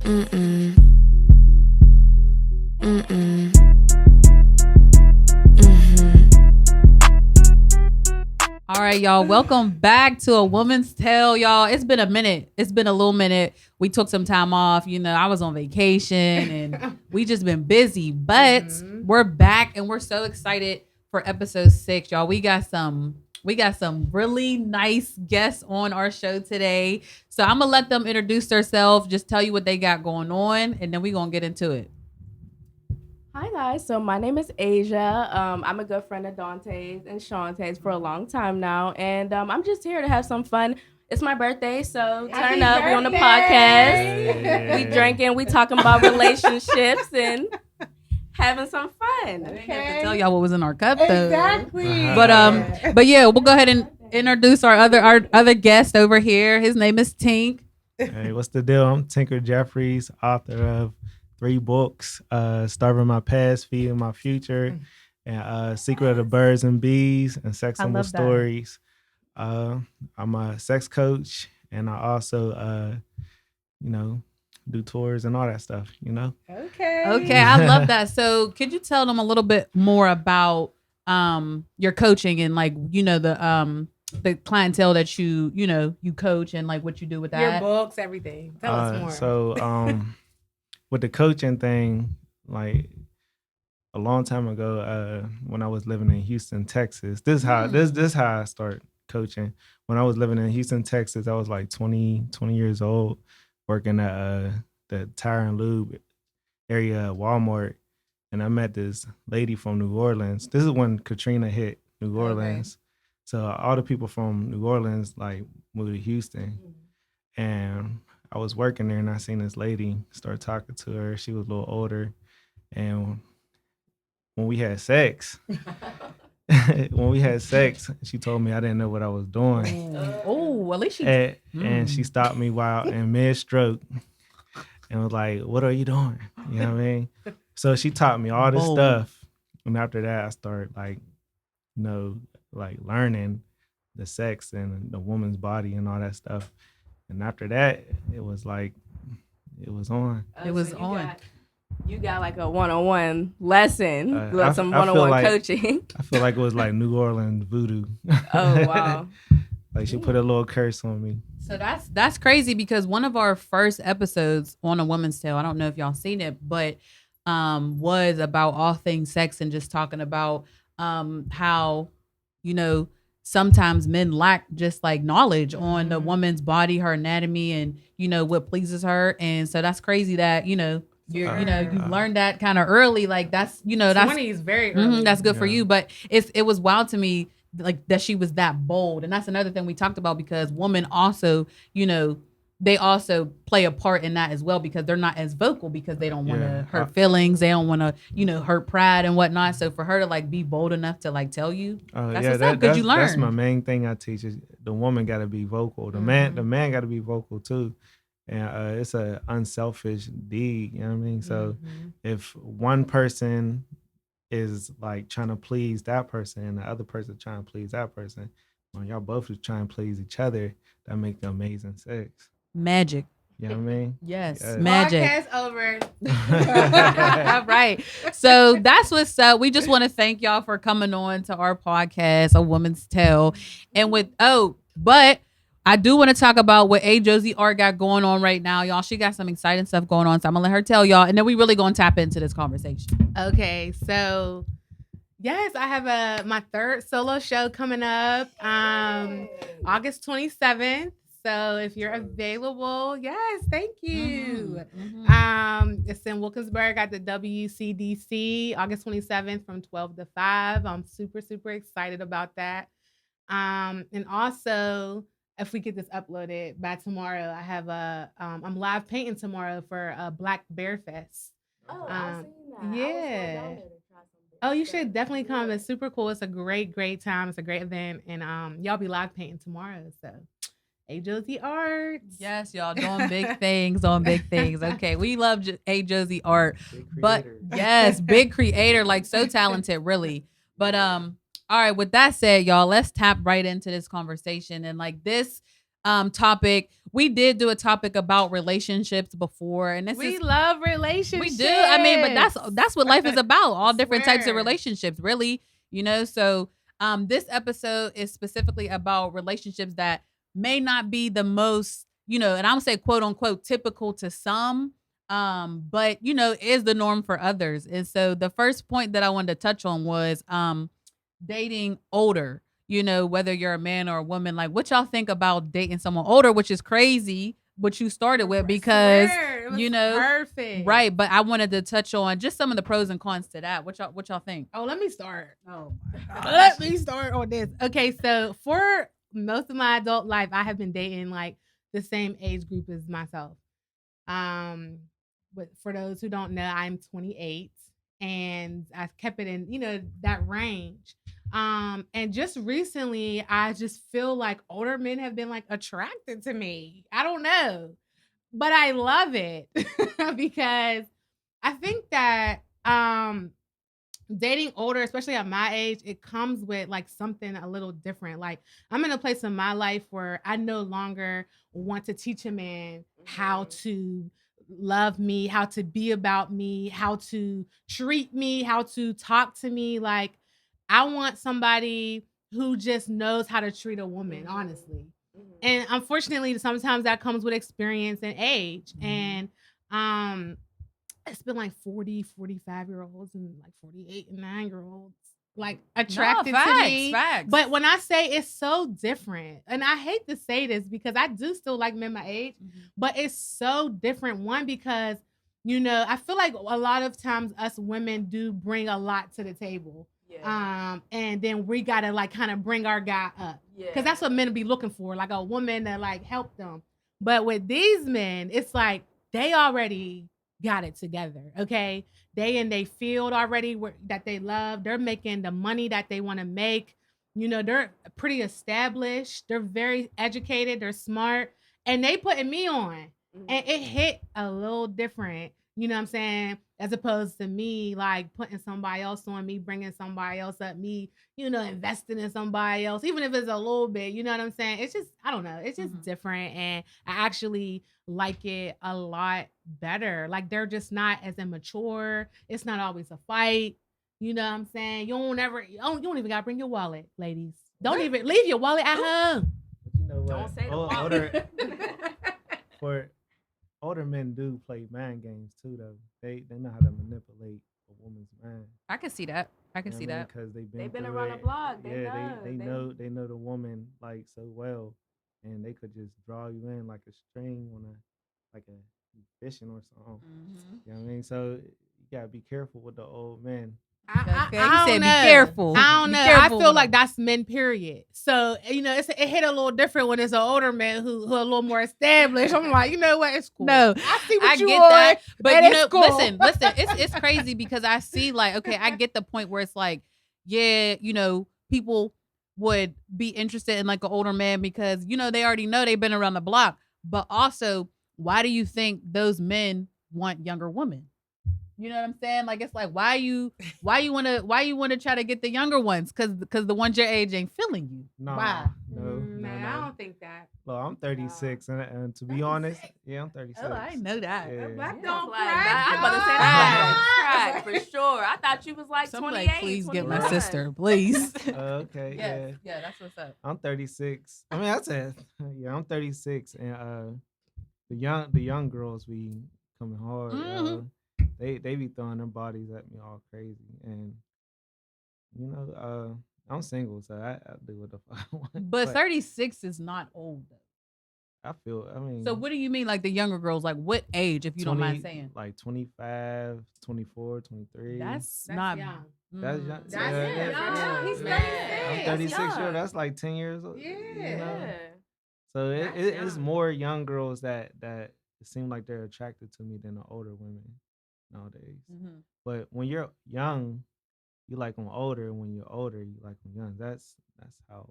Mm-mm. Mm-mm. All right, y'all. Welcome back to A Woman's Tale, y'all. It's been a minute. It's been a little minute. We took some time off. You know, I was on vacation and we just been busy, but we're back and we're so excited for episode 6, y'all. We got some really nice guests on our show today. So I'm gonna let them introduce themselves, just tell you what they got going on, and then we're gonna get into it. Hi guys, so my name is Asia. I'm a good friend of Dante's and Shantae's for a long time now, and I'm just here to have some fun. It's my birthday, so turn up. We on the podcast. We drinking. We talking about relationships and having some fun. I didn't have to tell y'all what was in our cup, though. Exactly. But yeah, we'll go ahead and introduce our other guest over here. His name is Tink. Hey, what's the deal? I'm Tinker Jeffries, author of 3 books, Starving My Past, Feeding My Future, and Secret of the Birds and Bees, and Sex Symbol Stories. I'm a sex coach, and I also, do tours and all that stuff, Okay, I love that. So could you tell them a little bit more about your coaching and the clientele that you coach and like what you do with that? Your books, everything. Tell us more. So with the coaching thing, like a long time ago, when I was living in Houston, Texas, this how I started coaching. When I was living in Houston, Texas, I was like 20 years old, working at the Tire and Lube area at Walmart, and I met this lady from New Orleans. This is when Katrina hit New Orleans. So all the people from New Orleans like moved to Houston, and I was working there and I seen this lady, start talking to her. She was a little older. And when we had sex, she told me I didn't know what I was doing. Oh, at least she... And she stopped me while in mid-stroke and was like, what are you doing? You know what I mean? So she taught me all this stuff. And after that, I started learning the sex and the woman's body and all that stuff. And after that, it was on. It was on. You got like a one-on-one lesson, some I one-on-one coaching. I feel like it was like New Orleans voodoo. Oh, wow. Like she put a little curse on me. So that's crazy because one of our first episodes on A Woman's Tale, I don't know if y'all seen it, but was about all things sex and just talking about how, sometimes men lack just like knowledge on the woman's body, her anatomy, and what pleases her. And so that's crazy that you learned that kind of early. Like that's 20 is very early. That's good for you. But it was wild to me like that she was that bold. And that's another thing we talked about because women also they also play a part in that as well because they're not as vocal because they don't want to hurt feelings. They don't want to, hurt pride and whatnot. So for her to like be bold enough to like tell you, that's good. You learn. That's my main thing I teach is the woman got to be vocal. The man got to be vocal too. And it's a unselfish deed. You know what I mean? So if one person is like trying to please that person and the other person trying to please that person, when y'all both is trying to please each other, that makes the amazing sex. Magic. You know what I mean? Yes. Magic. Podcast over. All right. So that's what's up. We just want to thank y'all for coming on to our podcast, A Woman's Tale. And but I do want to talk about what A. Josie Art got going on right now, y'all. She got some exciting stuff going on. So I'm going to let her tell y'all. And then we really going to tap into this conversation. Okay. So yes, I have my 3rd solo show coming up August 27th. So if you're available, yes, thank you. It's in Wilkinsburg at the WCDC, August 27th from 12 to 5. I'm super, super excited about that. And also, if we get this uploaded by tomorrow, I have I'm live painting tomorrow for Black Bear Fest. I've seen that. Yeah. Oh, you should definitely come. It's super cool. It's a great, great time. It's a great event. And y'all be live painting tomorrow. So A. Josie Art. Yes, y'all doing big things on big things. Okay, we love A. Josie Art. But yes, big creator, like so talented, really. But all right, with that said, y'all, let's tap right into this conversation. And like this topic, we did do a topic about relationships before, and We love relationships. we do. I mean, but that's what life is about. All different types of Swear. relationships, really. So this episode is specifically about relationships that may not be the most, and I'm gonna say quote unquote typical to some, but is the norm for others. And so the first point that I wanted to touch on was dating older. Whether you're a man or a woman, like what y'all think about dating someone older, which is crazy, what you started with, because Swear, it was perfect. right. But I wanted to touch on just some of the pros and cons to that. What y'all think? Oh, let me start. Oh my gosh. Let me start on this. Okay, so for most of my adult life, I have been dating like the same age group as myself. But for those who don't know, I'm 28 and I kept it in, that range. And just recently, I just feel like older men have been like attracted to me. I don't know, but I love it because I think that dating older, especially at my age, it comes with like something a little different. Like I'm in a place in my life where I no longer want to teach a man how to love me, how to be about me, how to treat me, how to talk to me. Like I want somebody who just knows how to treat a woman, honestly. And unfortunately, sometimes that comes with experience and age. And it's been like 40, 45-year-olds and like 48 and 9-year-olds like attracted to me. Facts. But when I say it's so different, and I hate to say this because I do still like men my age, but it's so different. One, because, I feel like a lot of times us women do bring a lot to the table. Yeah. And then we gotta like kind of bring our guy up. Yeah. Because that's what men be looking for, like a woman that like help them. But with these men, it's like they already got it together. Okay. They in their field already that they love. They're making the money that they want to make. They're pretty established. They're very educated. They're smart. And they putting me on. And it hit a little different. You know what I'm saying? As opposed to me, like putting somebody else on me, bringing somebody else up, me, investing in somebody else, even if it's a little bit, you know what I'm saying? It's just, I don't know. It's just different. And I actually like it a lot better. Like they're just not as immature. It's not always a fight. You know what I'm saying? You don't even got to bring your wallet, ladies. Don't even leave your wallet at home. But you know what? Don't say the wallet. For older men do play mind games too, though. They know how to manipulate a woman's mind. I can see that. Because they've been around the block. They know the woman like so well, and they could just draw you in like a string on a fishing or something. You know what I mean? So you gotta be careful with the old men. I said be careful. I don't know. I feel like that's men, period. So, it hit a little different when it's an older man who a little more established. I'm like, you know what? It's cool. No, I see what I you get on, that. But cool. listen, it's crazy because I see like, okay, I get the point where it's like, yeah, people would be interested in like an older man because, they already know they've been around the block. But also, why do you think those men want younger women? You know what I'm saying? Like it's like why you wanna try to get the younger ones? Cause the ones your age ain't feeling you. No, why? No. I don't think that. Well, I'm 36, and to be honest, I'm 36. Oh, I didn't know that. Yeah. Black Don't don't crack. crack. I'm about to say that for sure. I thought you was like Somebody 28. please 29. get my sister, please. Okay, Yeah, that's what's up. I'm 36. I mean, that's it. Yeah, I'm 36, and the young girls be coming hard. They be throwing their bodies at me all crazy, and I'm single, so I do what the fuck I want. But 36 is not old though. I mean. So what do you mean like the younger girls? Like what age, if you don't mind saying? Like 25, 24, 23. That's not young. That's young. That's it. He's 36. I'm 36 years. That's like 10 years old. Yeah. So it's more young girls that it seem like they're attracted to me than the older women nowadays. But when you're young, you like them older. When you're older, you like them young. That's how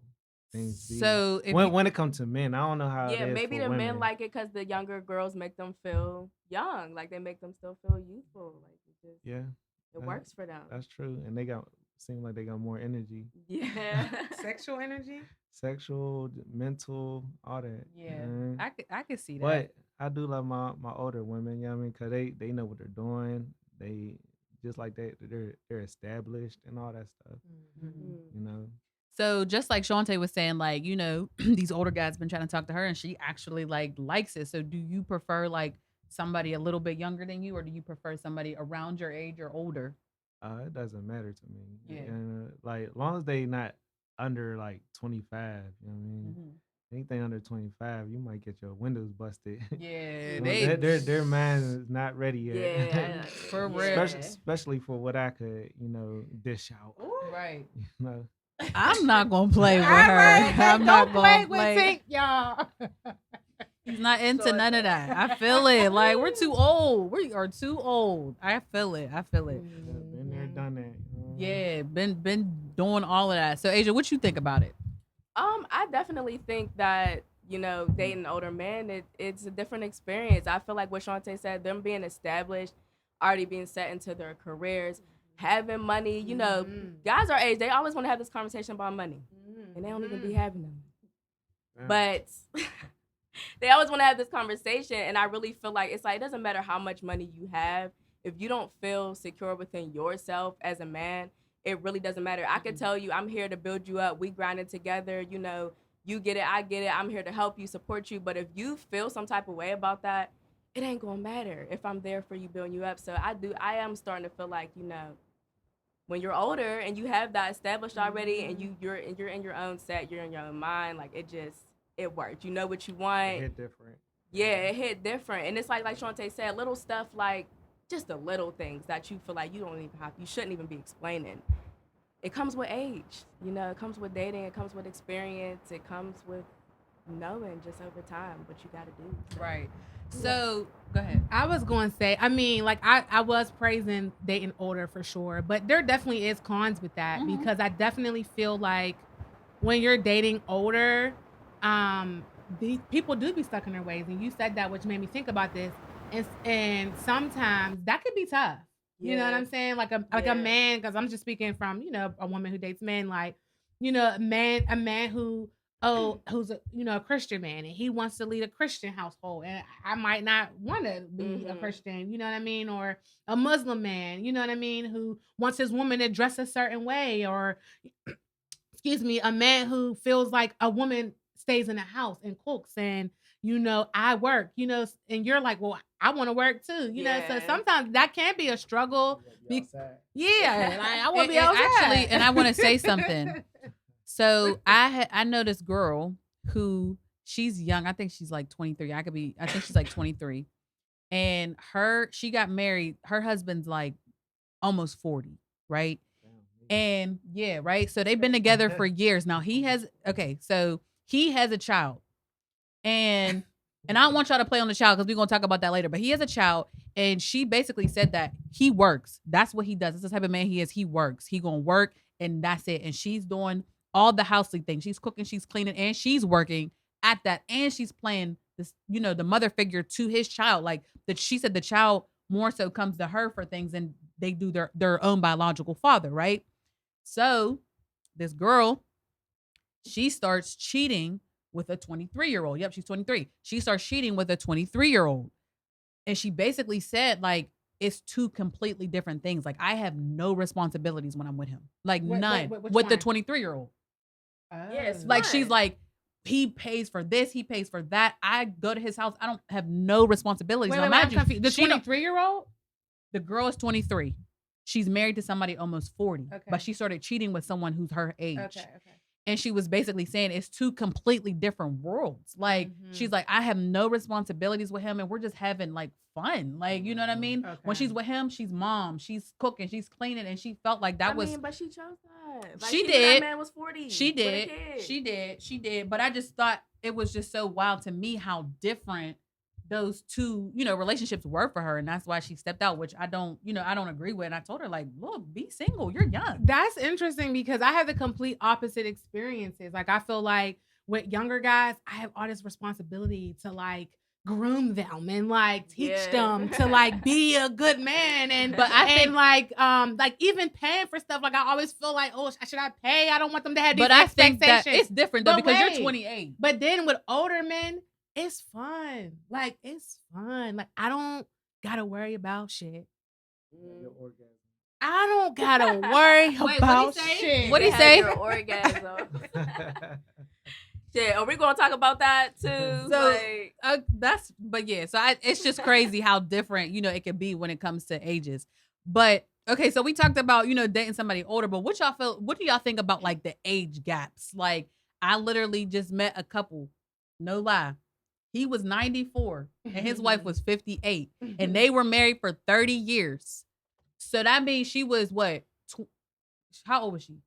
things be. So when it comes to men, I don't know how. Yeah, it is maybe for the women. men like it because the younger girls make them feel young, like they make them still feel youthful. Like it works for them. That's true, and seem like they got more energy. Yeah, Sexual energy. sexual, mental, all that. Yeah, man. I could see that. But I do love my older women. You know what I mean? Cause they know what they're doing. They just like they're established and all that stuff. Mhm. You know. So just like Shante was saying, like, these older guys been trying to talk to her and she actually like likes it. So do you prefer like somebody a little bit younger than you, or do you prefer somebody around your age or older? It doesn't matter to me. Yeah. And like as long as they not under like 25, you know what I mean? Mhm. Anything under 25, you might get your windows busted. Yeah, You know, they their mind is not ready yet. Yeah, For real. Especially for what I could, dish out. right. You know. I'm not gonna play with All her. right, I'm not don't gonna with play. Tink, y'all. He's not into none of that. I feel it. Like we're too old. We are too old. I feel it. I feel it. Been there, done that. Yeah, been doing all of that. So Asia, what you think about it? I definitely think that dating older men, it's a different experience. I feel like what Shante said, them being established, already being set into their careers, having money. Guys our age, they always want to have this conversation about money, and they don't even be having them. Yeah. But they always want to have this conversation, and I really feel like it's like it doesn't matter how much money you have if you don't feel secure within yourself as a man. It really doesn't matter. I can tell you, I'm here to build you up. We grinding together. You get it, I get it. I'm here to help you, support you. But if you feel some type of way about that, it ain't gonna matter if I'm there for you, building you up. So I am starting to feel like when you're older and you have that established already, and you're in your own set, you're in your own mind. Like it worked. You know what you want. It hit different. Yeah, it hit different, and it's like Shante said, little stuff like just the little things that you feel like you shouldn't even be explaining. It comes with age, it comes with dating, it comes with experience, it comes with knowing just over time what you got to do. Right. So go ahead. I was going to say, I mean, like I was praising dating older for sure, but there definitely is cons with that because I definitely feel like when you're dating older, these people do be stuck in their ways, and you said that, which made me think about this. And sometimes that could be tough. Yeah. You know what I'm saying? Like a man, because I'm just speaking from a woman who dates men. Like a man who's a Christian man, and he wants to lead a Christian household, and I might not want to be a Christian. You know what I mean? Or a Muslim man. You know what I mean? Who wants his woman to dress a certain way, or excuse me, a man who feels like a woman stays in the house and cooks, and I work, and you're like, well, I want to work too, so sometimes that can be a struggle. Like, I want to be outside. Actually, and I want to say something. So I know this girl who she's young. I think she's like 23. I think she's like 23. And she got married. Her husband's like almost 40, right? And yeah, right. So they've been together for years. Now he has a child. And I don't want y'all to play on the child because we're going to talk about that later. But he has a child, and she basically said that he works. That's what he does. It's the type of man he is. He works. He going to work, and that's it. And she's doing all the housely things. She's cooking, she's cleaning, and she's working at that. And she's playing this, the mother figure to his child. Like she said the child more so comes to her for things than they do their own biological father, right? So this girl, she starts cheating with a 23-year-old. Yep, she's 23. She starts cheating with a 23-year-old. And she basically said, like, it's two completely different things. Like, I have no responsibilities when I'm with him. Like, none. With the 23-year-old. Yes. Like, she's like, he pays for this, he pays for that. I go to his house. I don't have no responsibilities. Wait, I'm confused. The 23-year-old? The girl is 23. She's married to somebody almost 40. Okay. But she started cheating with someone who's her age. Okay. And she was basically saying it's two completely different worlds. Like, she's like, I have no responsibilities with him, and we're just having like fun. Like, you know what I mean? Okay. When she's with him, she's mom, she's cooking, she's cleaning, and she felt like that was. But she chose that. Like, she did. That man was 40. She did. But I just thought it was just so wild to me how different those two, relationships were for her, and that's why she stepped out, which I don't agree with. And I told her, like, look, be single. You're young. That's interesting because I have the complete opposite experiences. Like, I feel like with younger guys, I have all this responsibility to like groom them and like teach them to like be a good man. And But I think like even paying for stuff, like I always feel like, oh, should I pay? I don't want them to have these but I think expectations. that it's different though But because wait. you're 28. But then with older men, it's fun. Like it's fun. Like I don't gotta worry about shit. I don't gotta worry Wait, about what'd he say? shit. What'd he Have say? your orgasm. Shit, are we gonna talk about that too? So it's just crazy how different, it can be when it comes to ages. But okay, so we talked about, dating somebody older, but what do y'all think about like the age gaps? Like I literally just met a couple, no lie. He was 94 and his wife was 58 and they were married for 30 years. So that means she was what? How old was she?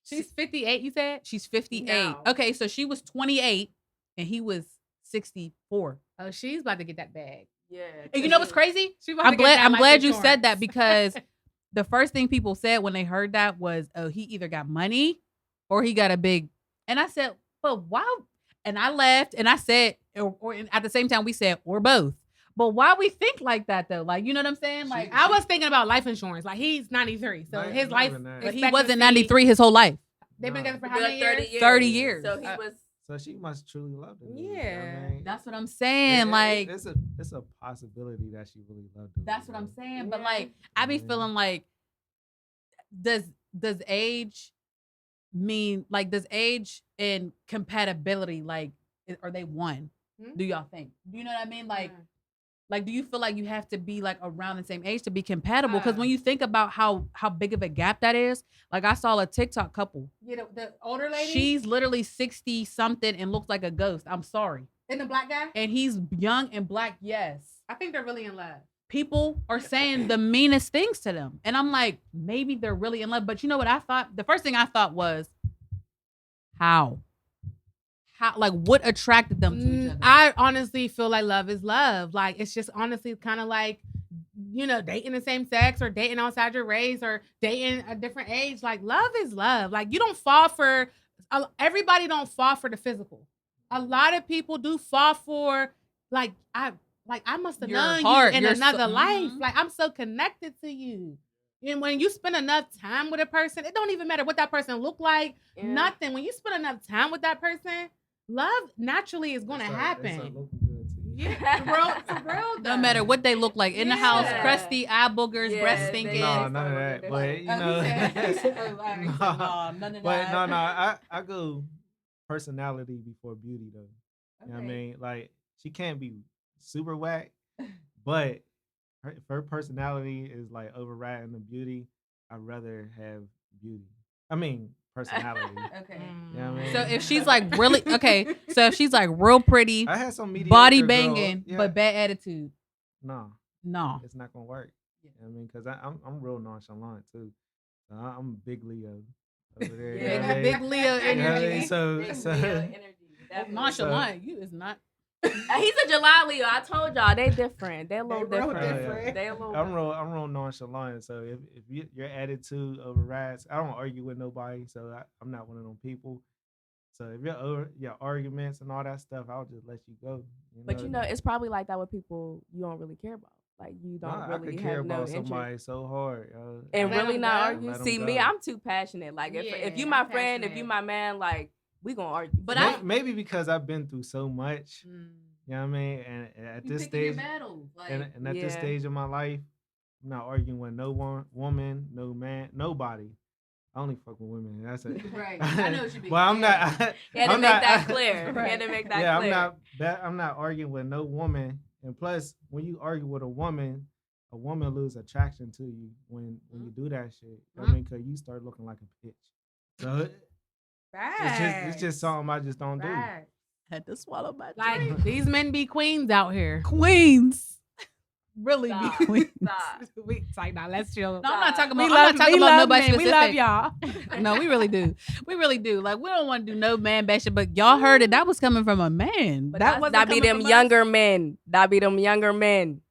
She's 58, you said? She's 58. No. Okay, so she was 28 and he was 64. Oh, she's about to get that bag. Yeah. And you know what's crazy? She about I'm to get glad that I'm life glad you insurance. said that because the first thing people said when they heard that was, oh, he either got money or he got a big. And I said, but why? And I laughed and I said, or at the same time we said, or both. But why we think like that though? Like, you know what I'm saying? Like I was thinking about life insurance. Like he's 93, so Not- his not life. even that. but he expectancy- wasn't 93 his whole life. They've been Nah. together for how Good many 30 years? years. 30 years. So he was. So she must truly love him. Yeah. That's what I'm saying. Like it's a possibility that she really loved him. that's what I'm saying. But Yeah. like I be Yeah. feeling like does age mean like does age and compatibility like are they one? Hmm? Do y'all think? Do you know what I mean? Like Yeah. like do you feel like you have to be like around the same age to be compatible? Because Uh. when you think about how big of a gap that is, like I saw a TikTok couple. You know, the older lady? She's literally 60 something and looks like a ghost. I'm sorry. And the black guy? And he's young and black, yes. I think they're really in love. People are saying the meanest things to them. And I'm like, maybe they're really in love. But you know what I thought? The first thing I thought was, how? Like, what attracted them to each other? I honestly feel like love is love. Like, it's just honestly kind of like, dating the same sex or dating outside your race or dating a different age. Like, love is love. Like, you don't fall for, everybody don't fall for the physical. A lot of people do fall for, I must have Your known heart, you in your another soul. life. Mhm. Like, I'm so connected to you. And when you spend enough time with a person, it don't even matter what that person look like, Yeah. nothing. When you spend enough time with that person, love naturally is going to happen. Yeah, for real. No matter what they look like in the house, Yeah. crusty, eye boogers, Yeah, breast they- stinking. No, none of that. But you know, none of but that. no, I go personality before beauty though. You know what I mean? Like she can't be super whack, but her, if her personality is like overriding the beauty, I'd rather have beauty. I mean personality. Okay. Mm. You know what I mean? So if she's like really okay, so if she's like real pretty, I had some mediocre body girls, banging, yeah. but bad attitude, no, no. it's not gonna work. You know what I mean? Because I'm real nonchalant too. So I'm big Leo over there. you know what I mean? Big Leo You know what I mean? energy. So Energy. Definitely. Nonchalant, you is not. He's a July Leo. I told y'all they different. They a little They real different. different. They a little. I'm real nonchalant. So if your attitude overrides, I don't argue with nobody. So I'm not one of them people. So if your arguments and all that stuff, I'll just let you go. But it's probably like that with people you don't really care about. Like you don't I really could have care no about interest. somebody so hard, yo. And Let really them not go. argue. Let 'em See me, go. I'm too passionate. Like if Yeah, you my I'm friend, if passionate. you my man, like we gonna argue. But Maybe because I've been through so much. Mm. You know what I mean? And at this picking your stage, battles, like, and at this Yeah. stage of my life, I'm not arguing with no woman, no man, nobody. I only fuck with women. That's it. Right. I know what you mean. Well, I'm not. Had to I'm make not- that clear. Right. Had to make that yeah, clear. I'm not arguing with no woman. And plus, when you argue with a woman lose attraction to you when you do that shit. I mean, cause you start looking like a bitch. So it's just something I just don't do. Facts. had to swallow my Like these men be queens out here. queens. Really Stop. be queens. Stop. It's like, nah, let's chill. No, I'm not talking We about. love, I'm not talking we about love nobody men. specific. We love y'all. No, we really do. We really do. Like we don't want to do no man bashing, but y'all heard it. That was coming from a man. But that was that be them younger men. That be them younger men.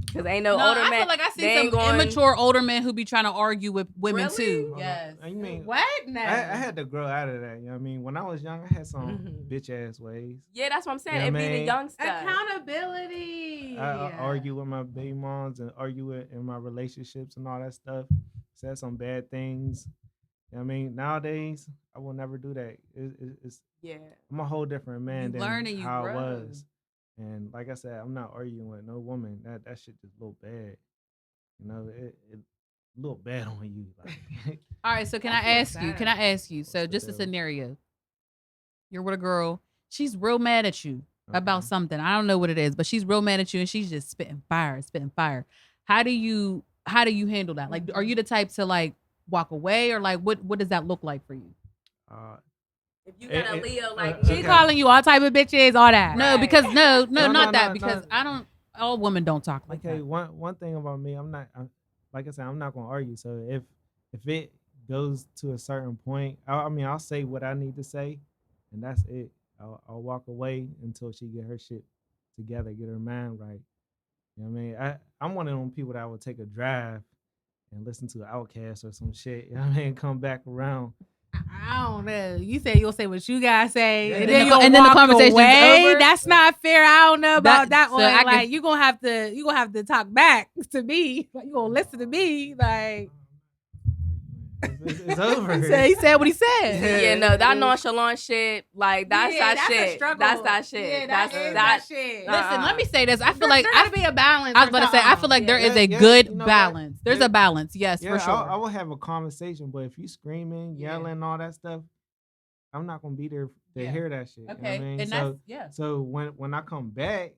Because ain't no, No, older I man. feel like I they see ain't some going- immature older men who be trying to argue with women Really? too. Hold Yes. on. You mean What? No. I had to grow out of that. You know what I mean? When I was young, I had some Mhm. bitch ass ways. Yeah, that's what I'm saying. Yeah, It be the man. young stuff. Accountability. I argue with my baby moms and argue with in my relationships and all that stuff. Said some bad things. You know what I mean? Nowadays, I will never do that. It's Yeah. I'm a whole different man You than learn and you how grow. I was. And like I said, I'm not arguing with no woman. That shit just a little bad. You know, it a little bad on you. Like, All right, so can That's I what's ask you? sad. Can I ask you? So What's the just a deal? scenario. You're with a girl. She's real mad at you about Okay. something. I don't know what it is, but she's real mad at you and she's just spitting fire, spitting fire. How do you handle that? Like, are you the type to like walk away or like what does that look like for you? If you got a It- Leo like She me, okay. calling you all type of bitches, all that. No, Right. because no, No, not no, that no, because no. I don't. All women don't talk like Okay, that. one thing about me, like I said, I'm not gonna argue. So if it goes to a certain point, I mean, I'll say what I need to say, and that's it. I'll walk away until she get her shit together, get her mind right. You know what I mean? I'm one of them people that would take a drive and listen to Outkast or some shit. You know what I mean? Come back around. I don't know. You say you'll say what you gotta say, Yeah. and And then then you'll the- and then the walk conversation's away. over. That's not fair. I don't know about that so one. I can- Like you gonna have to talk back to me. Like you gonna listen to me. Like It's over. he said what he said. yeah, no, that nonchalant shit, like that's Yeah, that a shit. struggle. That's that shit. Yeah, that's is that. shit. Listen, let me say this. I feel There like gotta be a balance. I was about to say I feel like there is a Yeah, good you know what? balance. There's Yeah. a balance, yes, Yeah, for sure. I will have a conversation, but if you screaming, Yeah. yelling, all that stuff, I'm not gonna be there to Yeah. hear that shit. You know what I mean? and So, that's yeah. so when I come back,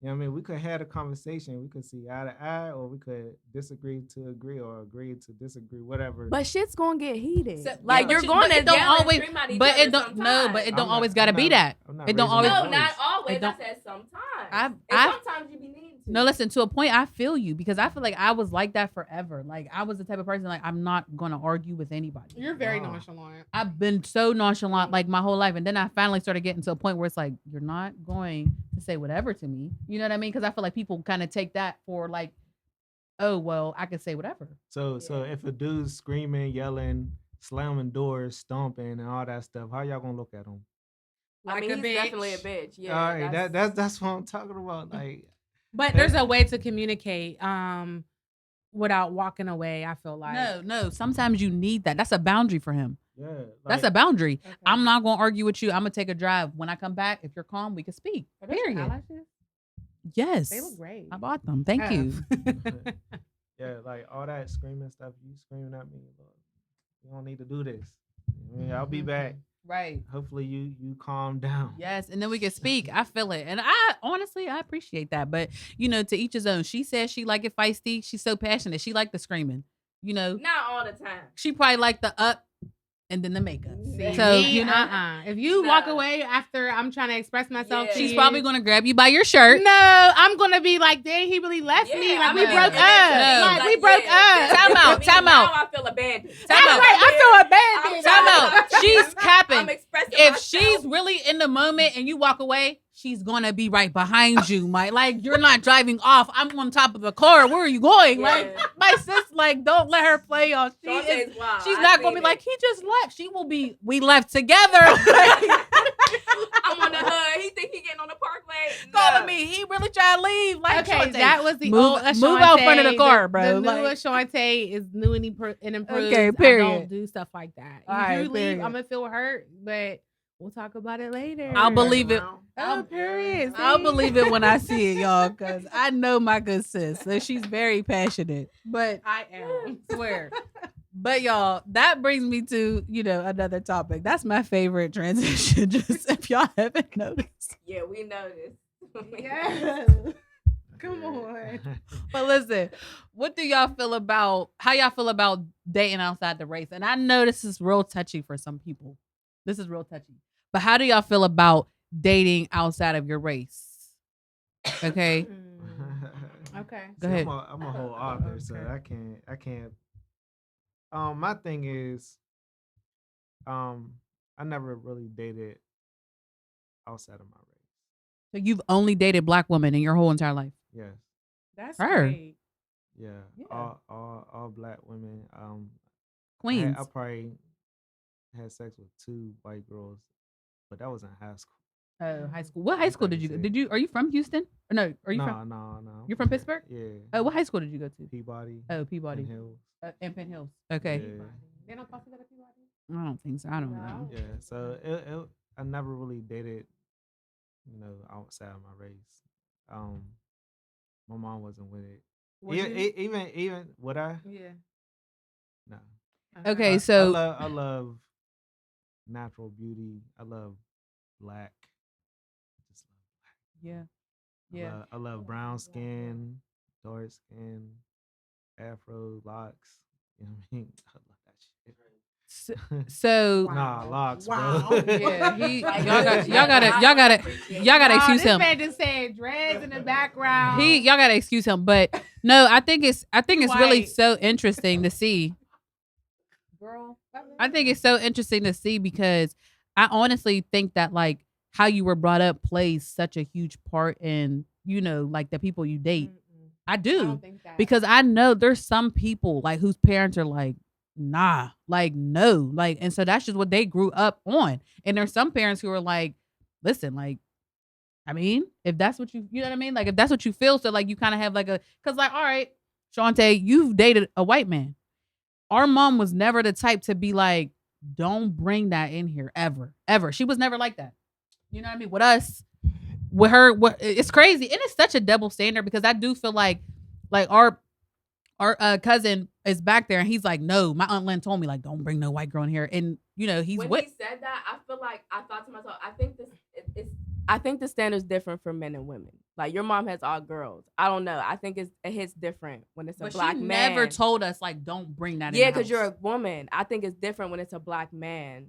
you know what I mean, we could have a conversation. We could see eye to eye, or we could disagree to agree, or agree to disagree, whatever. But shit's gonna get heated. So- like but you're you- going but to it don't yell and always- scream at each But other it don't no, but it sometimes. don't always gotta be that. I'm not It don't raising my always- No, not voice. always. It don't- I said sometimes. I- And I- sometimes you be needing to. No, listen, to a point I feel you because I feel like I was like that forever. Like I was the type of person like I'm not gonna argue with anybody. You're very Wow. nonchalant. I've been so nonchalant like my whole life, and then I finally started getting to a point where it's like you're not going to say whatever to me. You know what I mean? Because I feel like people kind of take that for like, oh well, I can say whatever. So if a dude's screaming, yelling, slamming doors, stomping, and all that stuff, how y'all gonna look at him? Like I mean, a he's bitch. definitely a bitch. Yeah, all right, that's what I'm talking about. Like, But there's a way to communicate without walking away. I feel like No. Sometimes you need that. That's a boundary for him. yeah, That's a boundary. I'm not gonna argue with you. I'm gonna take a drive. When I come back, if you're calm, we can speak. Are those your Period. eyelashes? Yes. They look great. I bought them. Thank you. Yeah, like all that screaming stuff. You screaming at me, look, you don't need to do this. I mean, I'll be back. Right. Hopefully you calm down. Yes, and then we can speak. I feel it, and I honestly I appreciate that. But to each his own. She says she like it feisty. She's so passionate. She like the screaming. Not all the time. She probably like the up and then the makeup. See, So Me, if you walk No. away after I'm trying to express myself, Yeah. to she's you, probably gonna grab you by your shirt. No, I'm gonna be like, dang, he really left me. Yeah, Like I we mean, broke and up. then No. Like we broke yeah. up. Time out, Me, time now out. I feel abandoned. Time That's out. right. I feel abandoned. Time out. She's I'm capping. expressing If myself. she's really in the moment and you walk away, she's gonna be right behind you, Mike. Like you're not driving off. I'm on top of the car. Where are you going? Yeah. Like my sis, like don't let her play y'all. Shantae's wild. She's I not gonna seen be like it. he just left. She will be. We left together. I'm on the hood. He think he getting on the parkway. Calling No. me. He really trying to leave. Like Okay, Shantae. that was the Move- old move out front of the Ashante. car, bro. The new Like- Ashante is new and improved. Okay, I period. don't do stuff like that. All If right, you leave, period. I'm gonna feel hurt, but we'll talk about it later. I'll believe it. Oh, period. I'll See? believe it when I see it, y'all, because I know my good sis. So she's very passionate. But I am. swear. But y'all, that brings me to, another topic. That's my favorite transition. Just if y'all haven't noticed. Yeah, we noticed. Yeah. Come on. But listen, what do y'all feel about how y'all feel about dating outside the race? And I know this is real touchy for some people. This is real touchy. But how do y'all feel about dating outside of your race? Okay. Okay. Go ahead. I'm a whole author, so I can't. My thing is, I never really dated outside of my race. So you've only dated black women in your whole entire life. Yes. That's Her. great. Yeah, Yeah. all black women. Queens. I probably had sex with 2 white girls, but that was in high school. Oh, high school. What high school did you go? 36. Are you from Houston? Or no, are you No, from? no, no. You're from Pittsburgh? Yeah. Oh, what high school did you go to? Peabody. Oh, Peabody. and Hills. And Penn Hills. Okay. Yeah. They don't supposed to go to Peabody? I don't think so. I don't know. Yeah. So I never really dated, outside of my race. My mom wasn't with it. Was you? Even would I? Yeah. No. Okay, I so love natural beauty. I love black. I just love black. yeah. I love brown skin, dark skin, afro locks. You know what I mean? I love that shit. So Nah, locks, Wow. bro. yeah, Like, y'all gotta excuse this him. man just said dreads in the background. Y'all gotta excuse him, but no, I think it's really White. so interesting to see. Girl, I think it's so interesting to see because I honestly think that like how you were brought up plays such a huge part in like the people you date. I do. I don't think that. Because I know there's some people like whose parents are like, nah, like no, like, and so that's just what they grew up on. And there's some parents who are like, listen, like, I mean, if that's what you know what I mean, like if that's what you feel, so like you kind of have like because like, all right, Shantae, you've dated a white man. Our mom was never the type to be like, don't bring that in here ever. She was never like that. You know what I mean? With us, with her, it's crazy, and it's such a double standard because I do feel like our cousin is back there and he's like, no, my Aunt Lynn told me like, don't bring no white girl in here, and he's when with. he said that, I feel like I thought to myself, I think the standard's different for men and women. Like your mom has all girls. I don't know. I think it hits different when it's a But black she man. never told us like, don't bring that. Yeah, in because you're a woman. I think it's different when it's a black man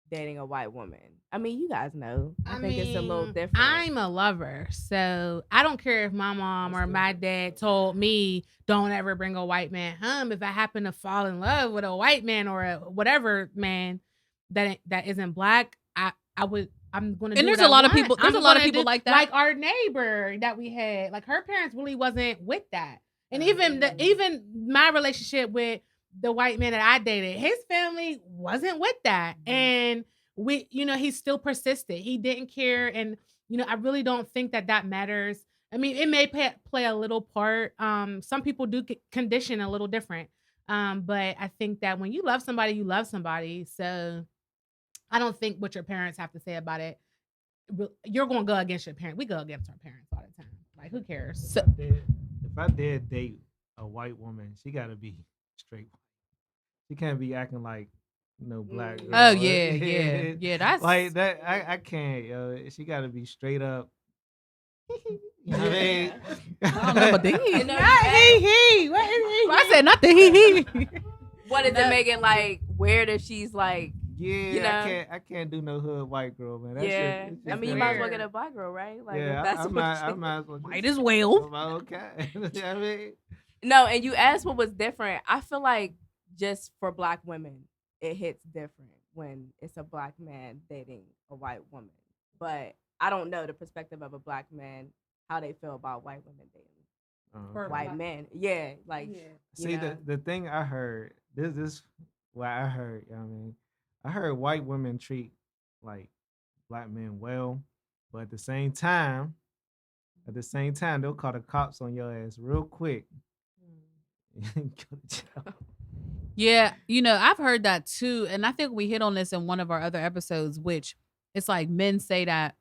dating a white woman. I mean, you guys know. I think it's a little different. I'm a lover, so I don't care if my mom or my dad told me don't ever bring a white man home. If I happen to fall in love with a white man or a whatever man that isn't black, I'm gonna. And do there's what a lot I of people. want. There's I'm a lot of gonna people do- like that. Like our neighbor that we had. Like her parents really wasn't with that, and even my relationship with the white man that I dated, his family wasn't with that, and he still persisted. He didn't care, and I really don't think that matters. I mean, it may play a little part. Some people do condition a little different, but I think that when you love somebody, you love somebody. So I don't think what your parents have to say about it. You're gonna go against your parents. We go against our parents all the time. Like, who cares? So, If I did date a white woman, she gotta be straight. She can't be acting like black girl. oh yeah. That's like that. I can't. Yo. She gotta be straight up. You know what I mean? I don't know about the he. You know, Not he. What is he? I said not the he. what does it make it like weird if she's like, Yeah, I can't do no hood white girl, man. That yeah. shit, I mean, you might as well get a black girl, right? Like, yeah, if that's I what might as well. Might as well. I'm okay. You know what I mean? No, and you asked what was different. I feel like just for black women, it hits different when it's a black man dating a white woman. But I don't know the perspective of a black man, how they feel about white women dating white men. Yeah, like See, the thing I heard, this is what I heard. You know what I mean, I heard white women treat like black men well, but at the same time, they'll call the cops on your ass real quick. Go to jail. Yeah, I've heard that too, and I think we hit on this in one of our other episodes, which it's like men say that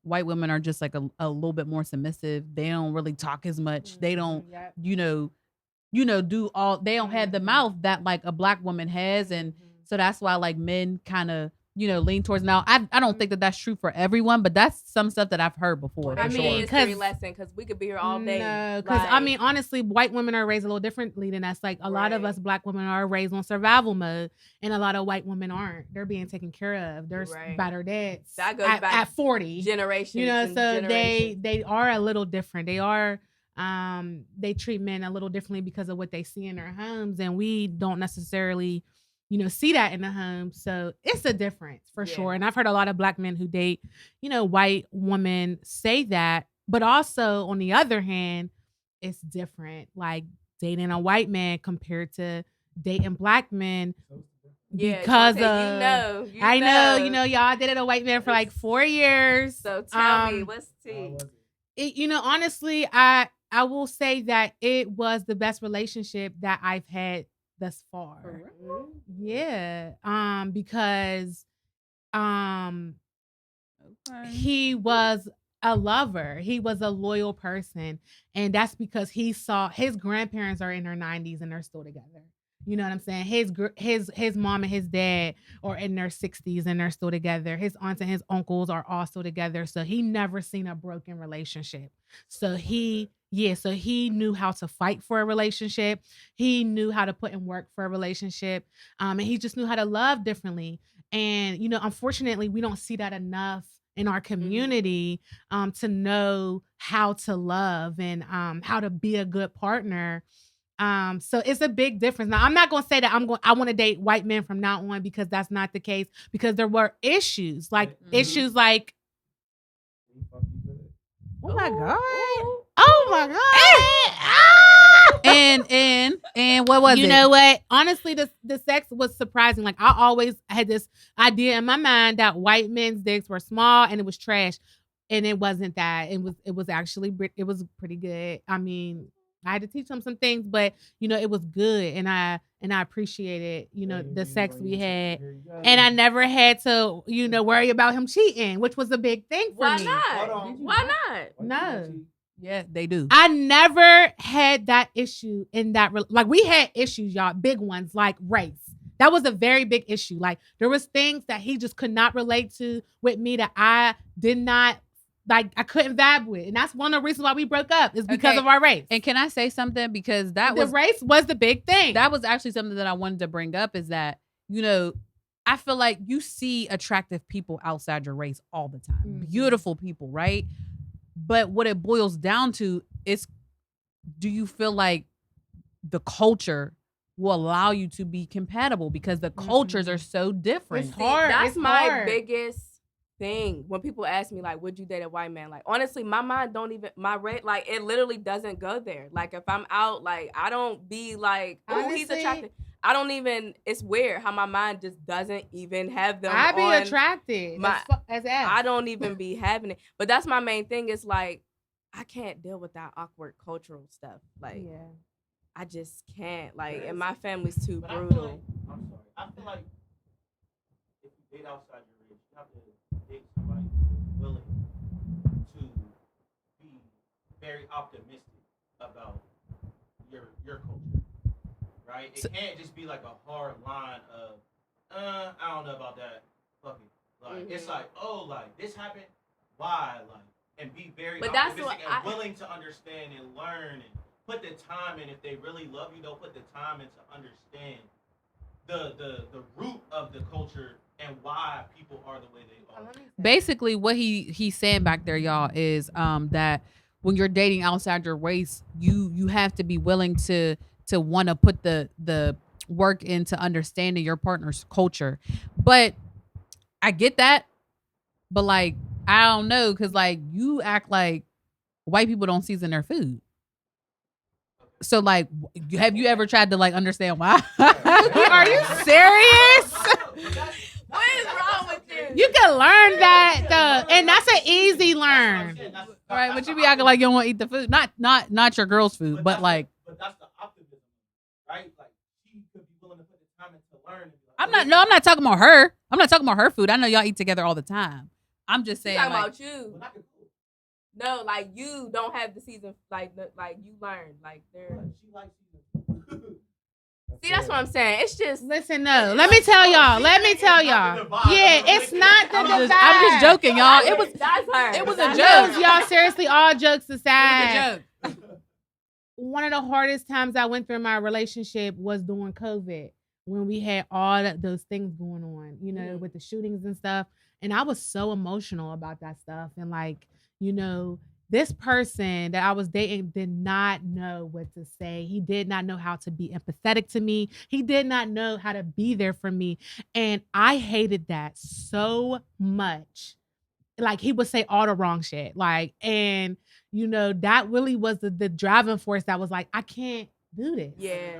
white women are just like a little bit more submissive. They don't really talk as much. They don't, do all. They don't have the mouth that like a black woman has, and so that's why like men kind of lean towards. Now I don't think that that's true for everyone, but that's some stuff that I've heard before. I mean, sure. history lesson because we could be here all day. No, because I mean, honestly, white women are raised a little differently than us. Like a lot of us black women are raised on survival mode, and a lot of white women aren't. They're being taken care of. They're by their dads that goes at, back at 40 generations. So they are a little different. They are they treat men a little differently because of what they see in their homes, and we don't necessarily see that in the home. So it's a difference for sure. And I've heard a lot of black men who date, white women say that. But also on the other hand, it's different. Like dating a white man compared to dating black men. Yeah, Because Shantae, of I know, y'all dated a white man for like 4 years. So tell me, what's tea? Honestly, I will say that it was the best relationship that I've had thus far. Yeah. Because he was a lover. He was a loyal person. And that's because he saw his grandparents are in their 90s and they're still together. You know what I'm saying? His mom and his dad are in their 60s and they're still together. His aunts and his uncles are all still together. So he never seen a broken relationship. So he knew how to fight for a relationship. He knew how to put in work for a relationship. And he just knew how to love differently. And, unfortunately, we don't see that enough in our community to know how to love and how to be a good partner. So it's a big difference. Now, I'm not going to say that I want to date white men from now on, because that's not the case, because there were issues like, oh my God. Oh my God. And what was it? You know what? Honestly, the sex was surprising. Like, I always had this idea in my mind that white men's dicks were small and it was trash. And it wasn't that. It was actually pretty good. I mean, I had to teach him some things, but it was good, and I appreciated the sex we had, and I never had to worry about him cheating, which was a big thing for me. Why not? No. Yeah, they do. I never had that issue in that. Like, we had issues, y'all, big ones, like race. That was a very big issue. Like, there was things that he just could not relate to with me that I did not. Like, I couldn't vibe with. And that's one of the reasons why we broke up, is because of our race. And can I say something? Because the race was the big thing. That was actually something that I wanted to bring up, is that, I feel like you see attractive people outside your race all the time. Mm-hmm. Beautiful people, right? But what it boils down to is, do you feel like the culture will allow you to be compatible? Because the cultures are so different. It's hard. That's my biggest thing when people ask me, like, would you date a white man? Like, honestly, my mind don't even, my rate, like, it literally doesn't go there. Like, if I'm out, like, I don't be like, oh, he's attractive. I don't even, it's weird how my mind just doesn't even have them. I be attracted as ass. I don't even be having it. But that's my main thing, is like, I can't deal with that awkward cultural stuff. Like, I just can't. Like, and my family's too brutal. I feel like if you date outside your race, you have to date somebody who's willing to be very optimistic about your culture, right? It can't just be like a hard line of, I don't know about that. Fuck it. Like, it's like, oh, like, this happened. Why? Like, and be very optimistic and willing to understand and learn and put the time in. If they really love you, they'll put the time in to understand the root of the culture and why people are the way they are. Basically, what he's saying back there, y'all, is that when you're dating outside your race, you have to be willing to want to put the work into understanding your partner's culture. But I get that, but like, I don't know, because like, you act like white people don't season their food. So like, have you ever tried to like understand why? Are you serious? What is wrong with you? You can learn that though, and that's an easy learn. All right, but you be acting like you don't want to eat the food, not your girl's food, but like. But that's the optimism, right? Like, she could be willing to put the time in to learn. I'm not talking about her. I'm not talking about her food. I know y'all eat together all the time. I'm just saying. Talking about you. No, like, you don't have the season. Like you learn. Like, she likes season. See, that's what I'm saying. It's just, listen. No, let me tell y'all. Yeah, it's not the divide. I'm just joking, y'all. It was a joke. Y'all, seriously, all jokes aside. It was a joke. One of the hardest times I went through in my relationship was during COVID, when we had all those things going on, with the shootings and stuff. And I was so emotional about that stuff. And like, this person that I was dating did not know what to say. He did not know how to be empathetic to me. He did not know how to be there for me. And I hated that so much. Like, he would say all the wrong shit. Like, and that really was the driving force that was like, I can't do this. Yeah.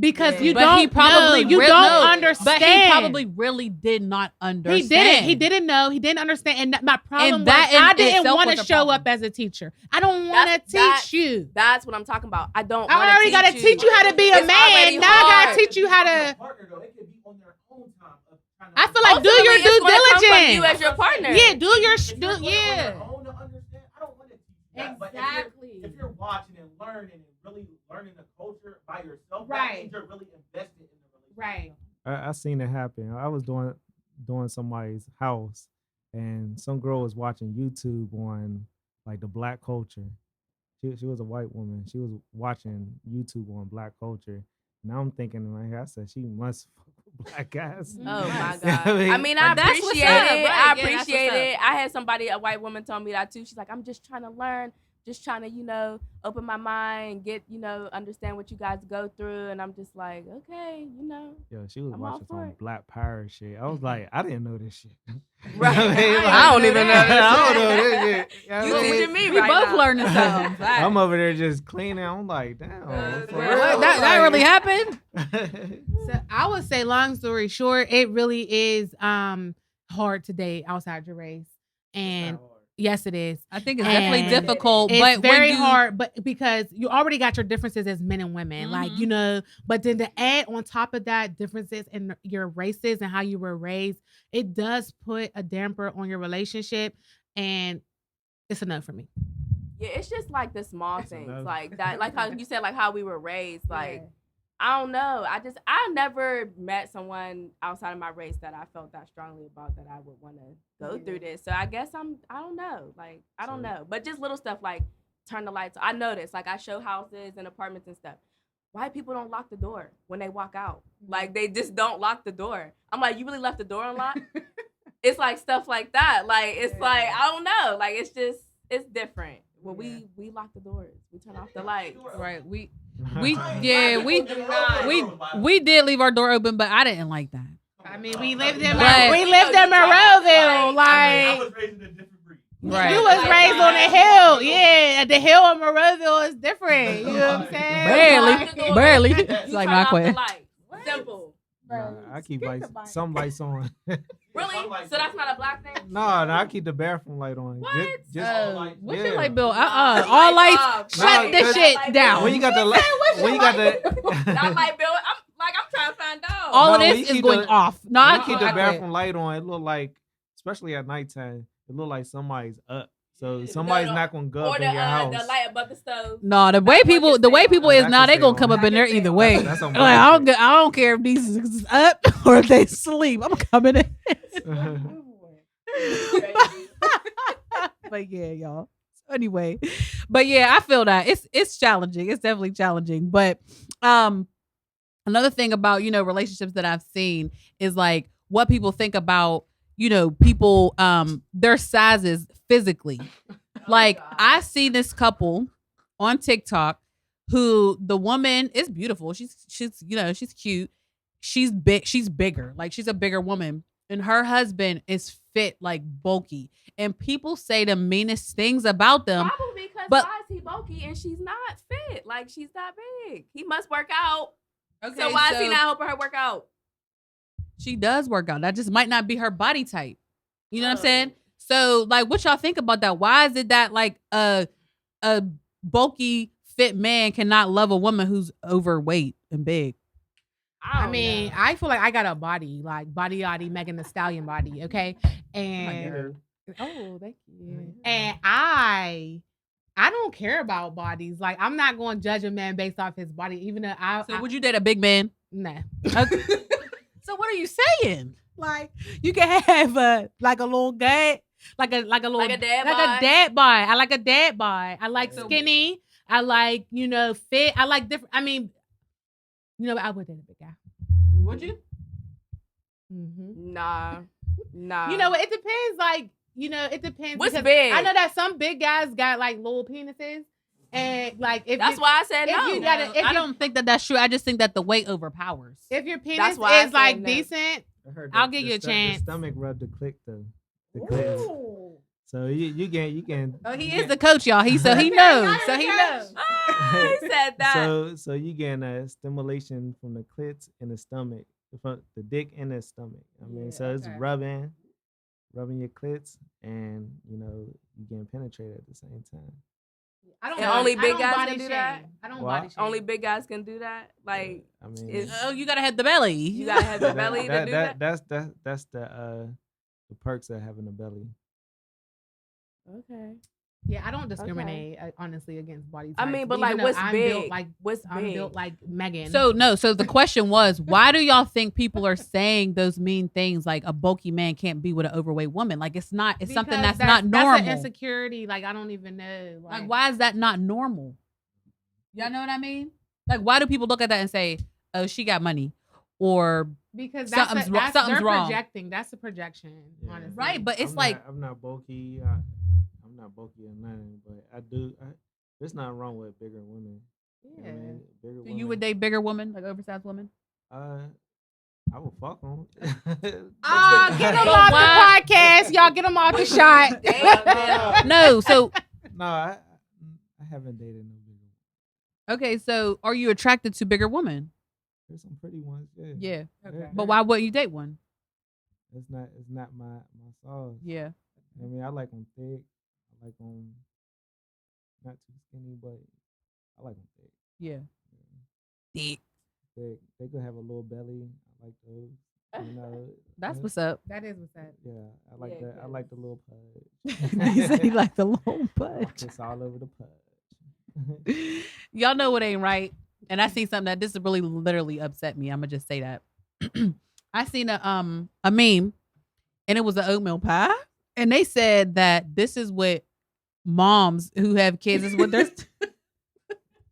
Because you But don't he probably know. You really- don't no, understand. But he probably really did not understand. He didn't. He didn't know. He didn't understand. And my problem And that was I in didn't itself want was to a show problem. up as a teacher. I don't want to teach you. That's what I'm talking about. I don't. I already got to teach you how to be a It's already man. Now I got hard. to teach you how to. Partner though, they could be on their own time of trying to I feel like do Ultimately, your it's due gonna come from diligence. you as your partner. Yeah, do your If you're doing it on yeah. your own to understand, I don't want to teach you that. But if you're watching and learning and really learning the culture by yourself, that Right. means you're really invested in the relationship. Right. I seen it happen. I was doing somebody's house, and some girl was watching YouTube on like the black culture. She was a white woman. She was watching YouTube on black culture. Now I'm thinking in my head, I said she must fuck with black guys. Oh my You know god! what I mean? I mean, I But that's appreciate what's up, it. right. I Yeah, that's appreciate what's it. I had somebody, a white woman, told me that too. She's like, I'm just trying to learn, just trying to, open my mind, get, understand what you guys go through. And I'm just like, okay, Yo, she was I'm all watching for some it. black pirate shit. I was like, I didn't know this shit. Right. You know what I mean? Like, I don't even know this I don't shit. know this shit. You know You what I mean? teaching me We right both now. learning something. I'm over there just cleaning. I'm like, damn. For What? real? That really happened? So I would say, long story short, it really is hard to date outside your race, and yes, it is. I think it's And definitely difficult. It's but very when you, hard, but because you already got your differences as men and women, but then to add on top of that differences in your races and how you were raised, it does put a damper on your relationship, and it's enough for me. Yeah, it's just like the small That's things, enough. like that, like how you said, like how we were raised. Like, I don't know. I never met someone outside of my race that I felt that strongly about that I would want to go through this. So I guess I don't know. Like, I don't know. But just little stuff like turn the lights. I noticed, like I show houses and apartments and stuff. White people don't lock the door when they walk out. Like, they just don't lock the door. I'm like, you really left the door unlocked? It's like stuff like that. Like, it's like, I don't know. Like, it's different. Well, we lock the doors. We turn off the lights. right, we did leave our door open, but I didn't like that. I mean, we lived in But- Monroeville, I like. was raised in a different breed. Right. You was raised on the hill. Yeah, the hill in Monroeville is different. You know what I'm saying? Lock the door. Barely. You It's like turn my off quit. the lights. Simple. Nah, I keep some lights on. Really? So that's not a black thing? No, I keep the bathroom light on. What? What's yeah. your light bill? All lights. Nah, Shut this 'cause shit down. When you got the light, when you got the That light bill. I'm trying to find out. All of No, when this you is keep going the- off. No, when I you keep the quit. bathroom light on, it look like, especially at nighttime, it look like somebody's up. So somebody's not gonna go or up the in your house. the light above the stove. No, the way That's what people you're saying. is now, they gonna come up in there either way. That's on Like, I don't care if these is up or if they sleep. I'm coming in. But yeah, y'all. So anyway, but yeah, I feel that it's challenging. It's definitely challenging. But another thing about relationships that I've seen is like what people think about people their sizes physically. Like I see this couple on TikTok who the woman is beautiful. She's cute. She's big. She's bigger. Like she's a bigger woman. And her husband is fit, like bulky. And people say the meanest things about them. Probably because but- why is he bulky and she's not fit? Like she's that big. He must work out. Okay, So why is he not helping her work out? She does work out. That just might not be her body type. You know what I'm saying? So like what y'all think about that? Why is it that like a bulky fit man cannot love a woman who's overweight and big? I mean, I feel like I got a body, like body Megan Thee Stallion body, okay? And thank you. And I don't care about bodies. Like I'm not going to judge a man based off his body, even though So would you date a big man? nah. Okay. So what are you saying? Like you can have a little gut, like a little Like a dad like bod? a dad bod. I like a dad bod. I like skinny. I like fit. I like different. I mean, I would date a big guy. Would you? Mm-hmm. Nah. You know what? It depends. Like it depends. What's because big? I know that some big guys got like little penises, and like if That's you, why I said if no. you gotta- if I you- don't think that's true. I just think that the weight overpowers. if your penis That's why I is like said no. decent, I heard I'll give you a chance. The stomach rub the clit though. The clit. So you can. Oh, he is the coach, y'all. He knows. So he knows. He said that. So you get stimulation from the clits and the stomach, from the dick and the stomach. I mean, so it's rubbing your clits, and you getting penetrated at the same time. Only big guys can do that. I don't body shame. Only big guys can do that. Like, I mean, you gotta have the belly. You gotta have the belly to do that. That's the perks of having a belly. Okay. Yeah, I don't discriminate honestly against body types. I mean, but even like, what's I'm big? Built like, What's I'm big? built like Megan. So the question was, why do y'all think people are saying those mean things like a bulky man can't be with an overweight woman? Like it's something that's not normal. That's an insecurity. Like I don't even know. Like why is that not normal? Y'all know what I mean? Like why do people look at that and say, "Oh, she got money," or because something's they're wrong? Projecting. That's a projection, honestly. Right, but it's I'm not bulky. I'm not bulky or nothing, but there's nothing wrong with bigger women. Yeah. Bigger So women. you would date bigger women, like oversized women? I would fuck them. Get them off the podcast, y'all. Get them off the shot. No, so no, I haven't dated no bigger women. okay, so are you attracted to bigger women? There's some pretty ones, yeah. Yeah. Okay. But why wouldn't you date one? It's not my sauce. Yeah. I mean, I like them thick. I like them not too skinny, but I like them thick. Yeah. Thick. Thick. They could have a little belly. I like those. That's what's up. That is what's up. Yeah, I like that. I like the little pudge. He said he like the little pudge. It's all over the pudge. Y'all know what ain't right. And I see something that this really literally upset me. I'm gonna just say that. I seen a meme, and it was an oatmeal pie, and they said that this is what moms who have kids is what their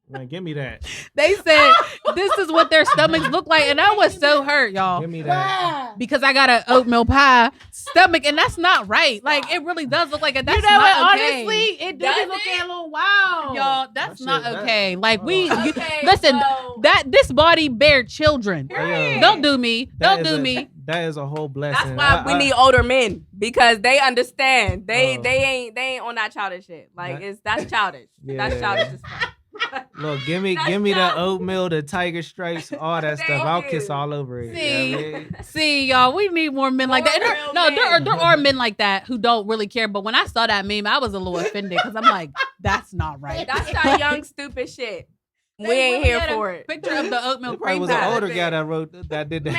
Man, give me that. they said this is what their stomachs look like, and I was so hurt, y'all. Give me that. Because I got an oatmeal pie stomach, and that's not right. Like it really does look like it. That's You know what? not okay. Honestly, it does look a little wild. Y'all, that's That not shit, okay. Like Okay, listen, so- this body bear children. Hey, yo, Don't do me. that Don't is do a- me. That is a whole blessing. That's why we need older men because they understand. They Oh. they ain't on that childish shit. Like that's childish. Yeah. That's childish as fuck. Look, give me That's the not- oatmeal, the tiger stripes, all that stuff. I'll Thank kiss you. all over it. See, You know what I mean? see, y'all, we need more men like that. More And real there men. are men like that who don't really care. But when I saw that meme, I was a little offended because I'm like, that's not right. That's that young stupid shit. We They ain't really here had a for it. Picture of the oatmeal It probably cream was pie. an older guy that did that.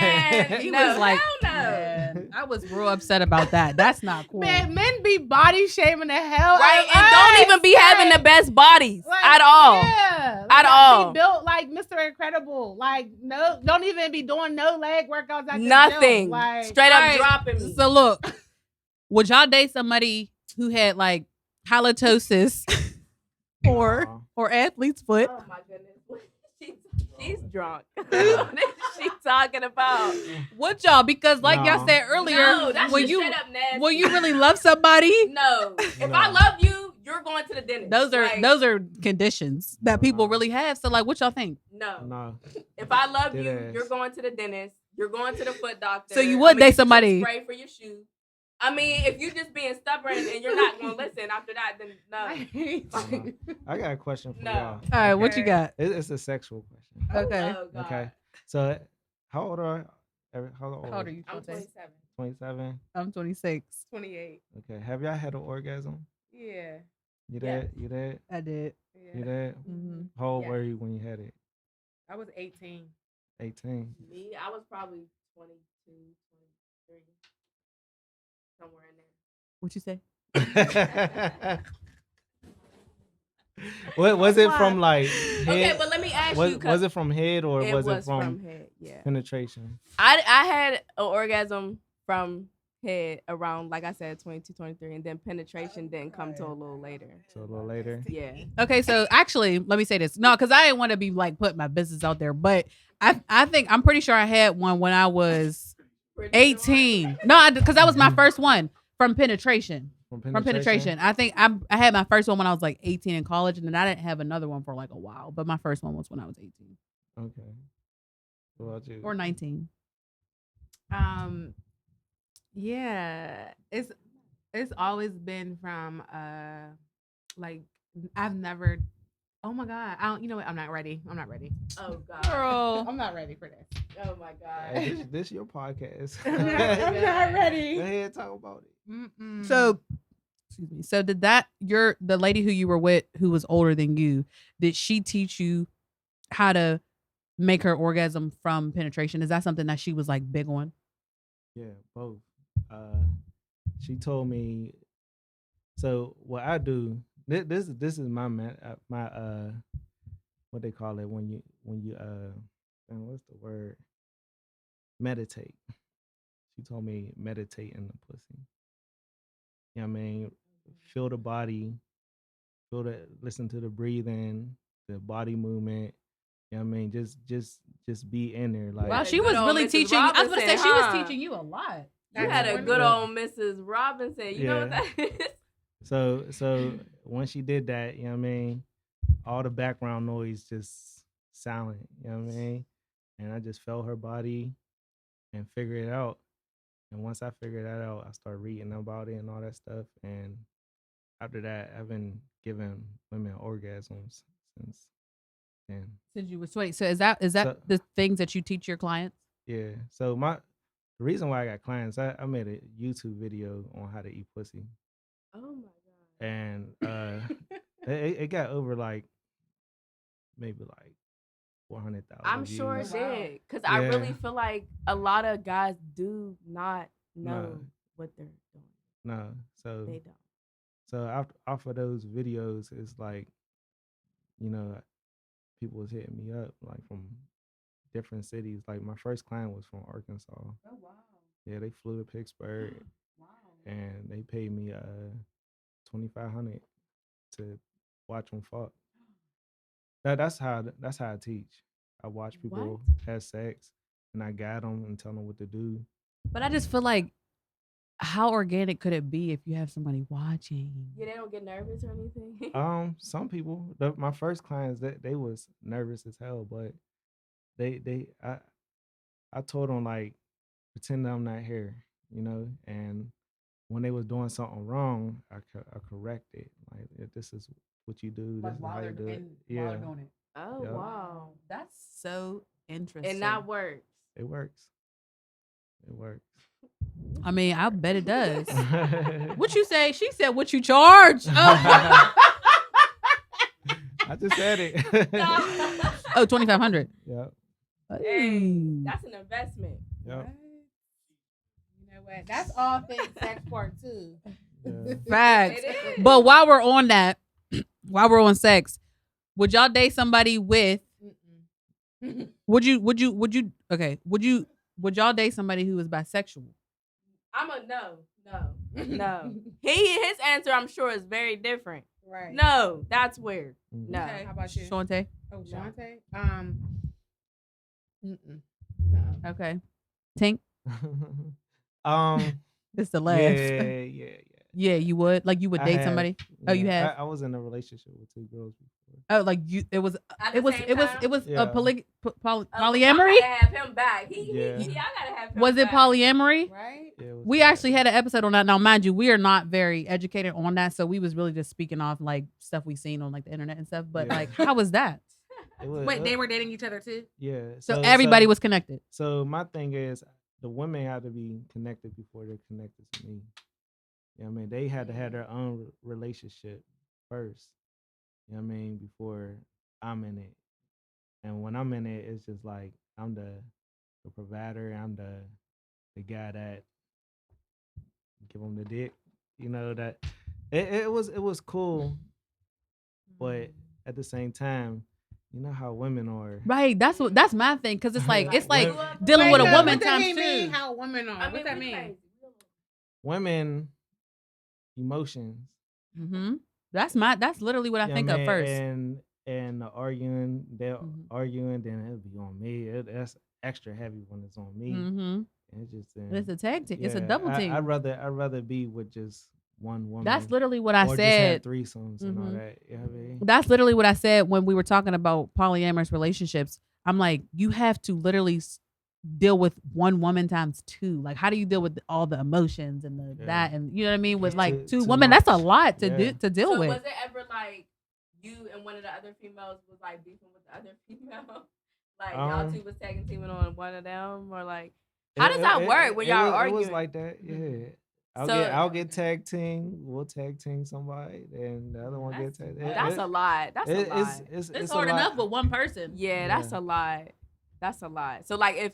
Man, He no, was like, hell no. man, I was real upset about that. That's not cool. Man, men be body shaming the hell Right, out of and us. don't even be having the best bodies Like, at all. Yeah, At all. Be built like Mr. Incredible. Like no, don't even be doing no leg workouts. At the Nothing. gym. Like Straight up Alright, dropping me. So look, would y'all date somebody who had like halitosis or athlete's foot? Oh my goodness. She's drunk. What is she talking about? Would y'all? Because like y'all No. said earlier, No, that's when just you straight up nasty. when you really love somebody, No. If No. I love you, you're going to the dentist. those are conditions that people No. really have. So like, what y'all think? No. No. If I love Dead you, ass. you're going to the dentist. You're going to the foot doctor. So you would I'ma date get you some somebody- Spray for your shoe. I mean, if you just being stubborn and you're not going to listen after that, then no. I got a question for No. y'all. All right, what you got? It's a sexual question. Okay. Oh, God. Okay. So, how old are How old are you? I'm Shante? 27. 27. I'm 26. 28. Okay. Have y'all had an orgasm? Yeah. You Yes. did? You did? I did. You did? Mm-hmm. How old Yes. were you when you had it? I was 18. 18. Me, I was probably 22, 23. Somewhere in there. What you say? What was it from like Okay, head? but let me ask Was, you. 'cause was it from head or it was it from head? Yeah. penetration? I had an orgasm from head around, like I said, 22, 23, and then penetration didn't come till a little later. So a little later. Yeah. Okay, so actually, let me say this. No, because I didn't want to be like putting my business out there, but I think I'm pretty sure I had one when I was 18. No, because that was my first one from penetration. From penetration. I think I had my first one when I was like 18 in college, and then I didn't have another one for like a while. But my first one was when I was 18 Okay. What about you? or 19. Yeah. It's It's always been from like I've never. Oh my God! I don't. You know what? I'm not ready. I'm not ready. Oh God. Girl. I'm not ready for this. Oh my God. Hey, this your podcast. I'm not ready. Go ahead, talk about it. Mm-mm. So, excuse me. So did the lady who you were with, who was older than you, did she teach you how to make her orgasm from penetration? Is that something that she was like big on? Yeah, both. She told me. So what I do. This is my what they call it when you what's the word? Meditate. She told me meditate in the pussy. You know what I mean? Feel the body, listen to the breathing, the body movement. You know what I mean? Just be in there. Like Wow, a she good was old really Mrs. teaching. I was gonna say Robinson, she was huh? teaching you a lot. You had a That's good wonderful. old Mrs. Robinson. You know what that is? so when she did that, you know what I mean, all the background noise just silent, you know what I mean? And I just felt her body and figured it out. And once I figured that out, I started reading about it and all that stuff. And after that, I've been giving women orgasms since then. Since you was 20. So is that So- the things that you teach your clients? Yeah. So the reason why I got clients, I made a YouTube video on how to eat pussy. Oh my God. And it got over like maybe like 400,000. I'm sure it views. Wow. did. Because I Yeah. really feel like a lot of guys do not know No. what they're doing. No, so They don't. off of those videos, it's like, you know, people was hitting me up like from different cities. Like my first client was from Arkansas. Oh wow. Yeah, they flew to Pittsburgh Wow. and they paid me $2,500 to watch them fuck. That's how I teach. I watch people have sex and I guide them and tell them what to do. But I just feel like, how organic could it be if you have somebody watching? Yeah, they don't get nervous or anything. Some people, my first clients, they was nervous as hell, but I told them like, pretend that I'm not here, you know, and when they was doing something wrong, I corrected. Like, if this is what you do, this is how you do it. Yeah, it. Oh Yep. wow. That's so interesting. And that works. it works. It works. I mean, I bet it does. What you say? She said, "What you charge?" Oh, I just said it. oh, 2,500. Yep. Hey, that's an investment. Yep. You know what? That's all things sex part two. Yeah. Facts. It is. But while we're on that, while we're on sex, would y'all date somebody with? Mm-mm. Would y'all date somebody who is bisexual? I'm a no. His answer, I'm sure, is very different. Right. No, that's weird. Mhm. No. Okay, how about you? Shante? Oh, No. Shante? No. Okay. Tink? It's the laugh. yeah. Yeah, you would? Like you would I date have, somebody? Oh, you have? I was in a relationship with 2 girls before. Oh, like you it was At it the was same it was time? it was Yeah. a polyamory? I gotta have him back. Yeah. I gotta have him Was it back. polyamory? Right? Yeah, it was We bad. actually had an episode on that. Now, mind you, we are not very educated on that, so we was really just speaking off like stuff we seen on like the internet and stuff. But Yeah. like, how was that? It was, Wait, they were dating each other too? Yeah. So everybody was connected. So my thing is, the women had to be connected before they're connected to me. You know what I mean? They had to have their own relationship first. You know what I mean? Before I'm in it. And when I'm in it, it's just like I'm the provider. I'm the guy that give them the dick. You know that it was cool, but at the same time, you know how women are. Right. That's my thing. Cause it's like Women- dealing with a Wait, woman what that times mean? two. How women are? What's that mean? Women emotions. Mm-hmm. That's literally what I You know think what of mean? first. And the arguing, they're Mhm. arguing, then it'll be on me. That's extra heavy when it's on me. Mm-hmm. And it's just It's a tag team. It's a yeah, double team. I'd rather be with just one woman. That's literally what I or said. just have threesomes and all Mhm. that. You know what I mean? That's literally what I said when we were talking about polyamorous relationships. I'm like, you have to literally deal with one woman times two? Like, how do you deal with all the emotions and that and you know what I mean? With like two women, that's a lot to deal so with. Was it ever like you and one of the other females was like beefing with the other female? Like y'all two was tagging teaming on one of them, or like how does that work when y'all are arguing? It was like that, yeah. I'll get tag team. We'll tag team somebody, and the other one get tag. That's a lot. That's a lot. It's hard enough with one person. Yeah, that's a lot. That's a lot. So like if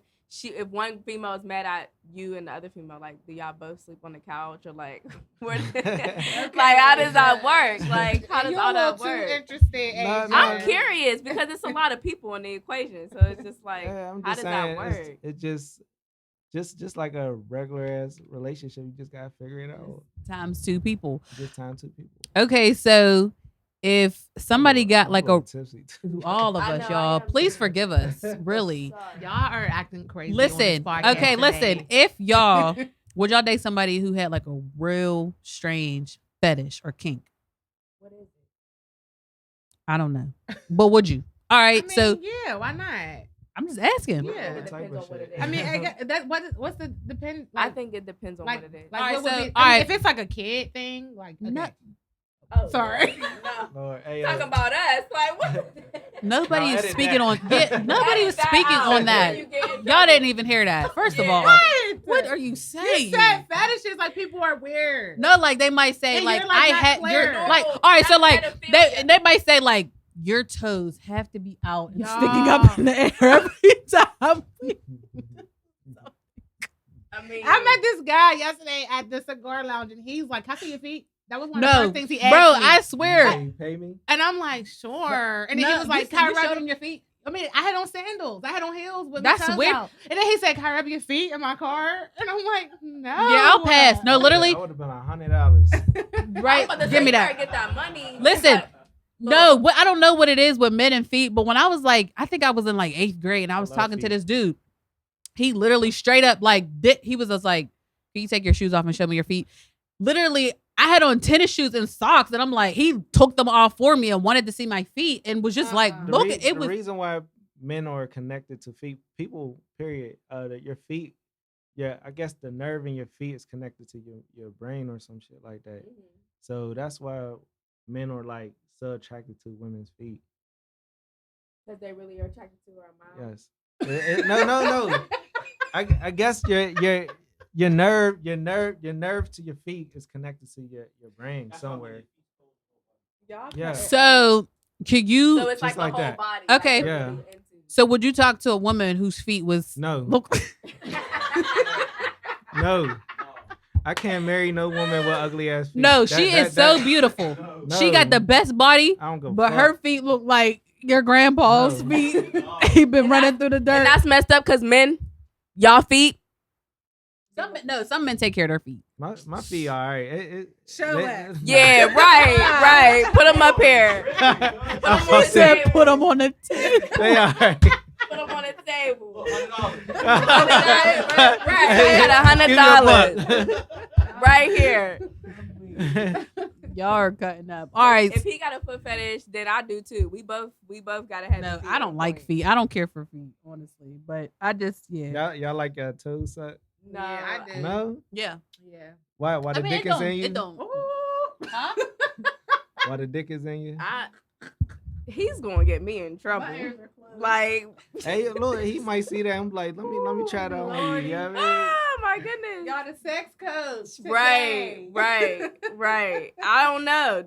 one female is mad at you and the other female, like do y'all both sleep on the couch or like like how does that work? Like how does all that work? Interested. I'm curious because it's a lot of people in the equation. So it's just like how does that work? It just like a regular ass relationship. You just gotta figure it out. Times two people. Just times two people. Okay, so if somebody got like a tipsy all of us, y'all, please forgive us. Really, y'all are acting crazy. Listen, okay, listen. If y'all would y'all date somebody who had like a real strange fetish or kink? What is it? I don't know, but would you? All right, so yeah, why not? I'm just asking. Yeah, it depends on what it is. I mean, what's the depend? Like, I think it depends on what it is. Like, all right, what would so be, I mean, if it's like a kid thing, like okay. Oh, sorry. No. Lord, Talk about us. Like what? Nobody is speaking that. on. Yeah, nobody was speaking on that. Y'all didn't even hear that. First of all, what are you saying? You said fetishes like people are weird. No, like they might say and like you're, like, I had you're No, like all right. So like pedophilia. they might say like your toes have to be out and sticking up in the air every time. I mean, I met this guy yesterday at the cigar lounge, and he's like, "Can I see your feet?" That was one of the first things he asked bro, me. I swear. Can you pay me? And I'm like, sure. And then he was like, "Can I rub your feet?" I mean, I had on sandals. I had on heels with my toes weird. out. And then he said, "Can I rub your feet in my car?" And I'm like, "No." Yeah, I'll pass. No, literally. That would have been $100. Right, give me that. Get that money. Listen. No, I don't know what it is with men and feet, but when I was like, I think I was in like 8th grade and I was talking to this dude. He literally straight up like, he was just like, "Can you take your shoes off and show me your feet?" Literally, I had on tennis shoes and socks, and I'm like, he took them off for me and wanted to see my feet and was just like, look, it was. The reason why men are connected to feet, people, period, your feet, yeah, I guess the nerve in your feet is connected to your brain or some shit like that. Mm-hmm. So that's why men are like so attracted to women's feet. Because they really are attracted to our mouth. Yes. No. I guess your nerve to your feet is connected to your brain somewhere. Yeah. So could you? So it's like the whole that. body. Okay. Like yeah. really So would you talk to a woman whose feet was no? No. I can't marry no woman with ugly ass feet. No, she is so beautiful. No. She got the best body, I don't go but fuck. her feet look like your grandpa's feet. He been running through the dirt. And that's messed up because men, y'all feet. Some men take care of their feet. My feet all right. Show us. Yeah, right. Put them up here. Put them on the table. They all right. Put them on the table. $100. Right. I got $100 right here. Y'all are cutting up. All right. If he got a foot fetish, then I do too. We both gotta have. No, I don't like feet. I don't care for feet, honestly. But I just Y'all like your toes sucked? No, yeah, I do. No. Yeah. Why the dick is in you? It don't. Huh? Why the dick is in you? He's gonna get me in trouble. Like, hey, look, he might see that. I'm like, let me try that on you. You know what I mean? Oh my goodness. Y'all the sex coach. Right. I don't know.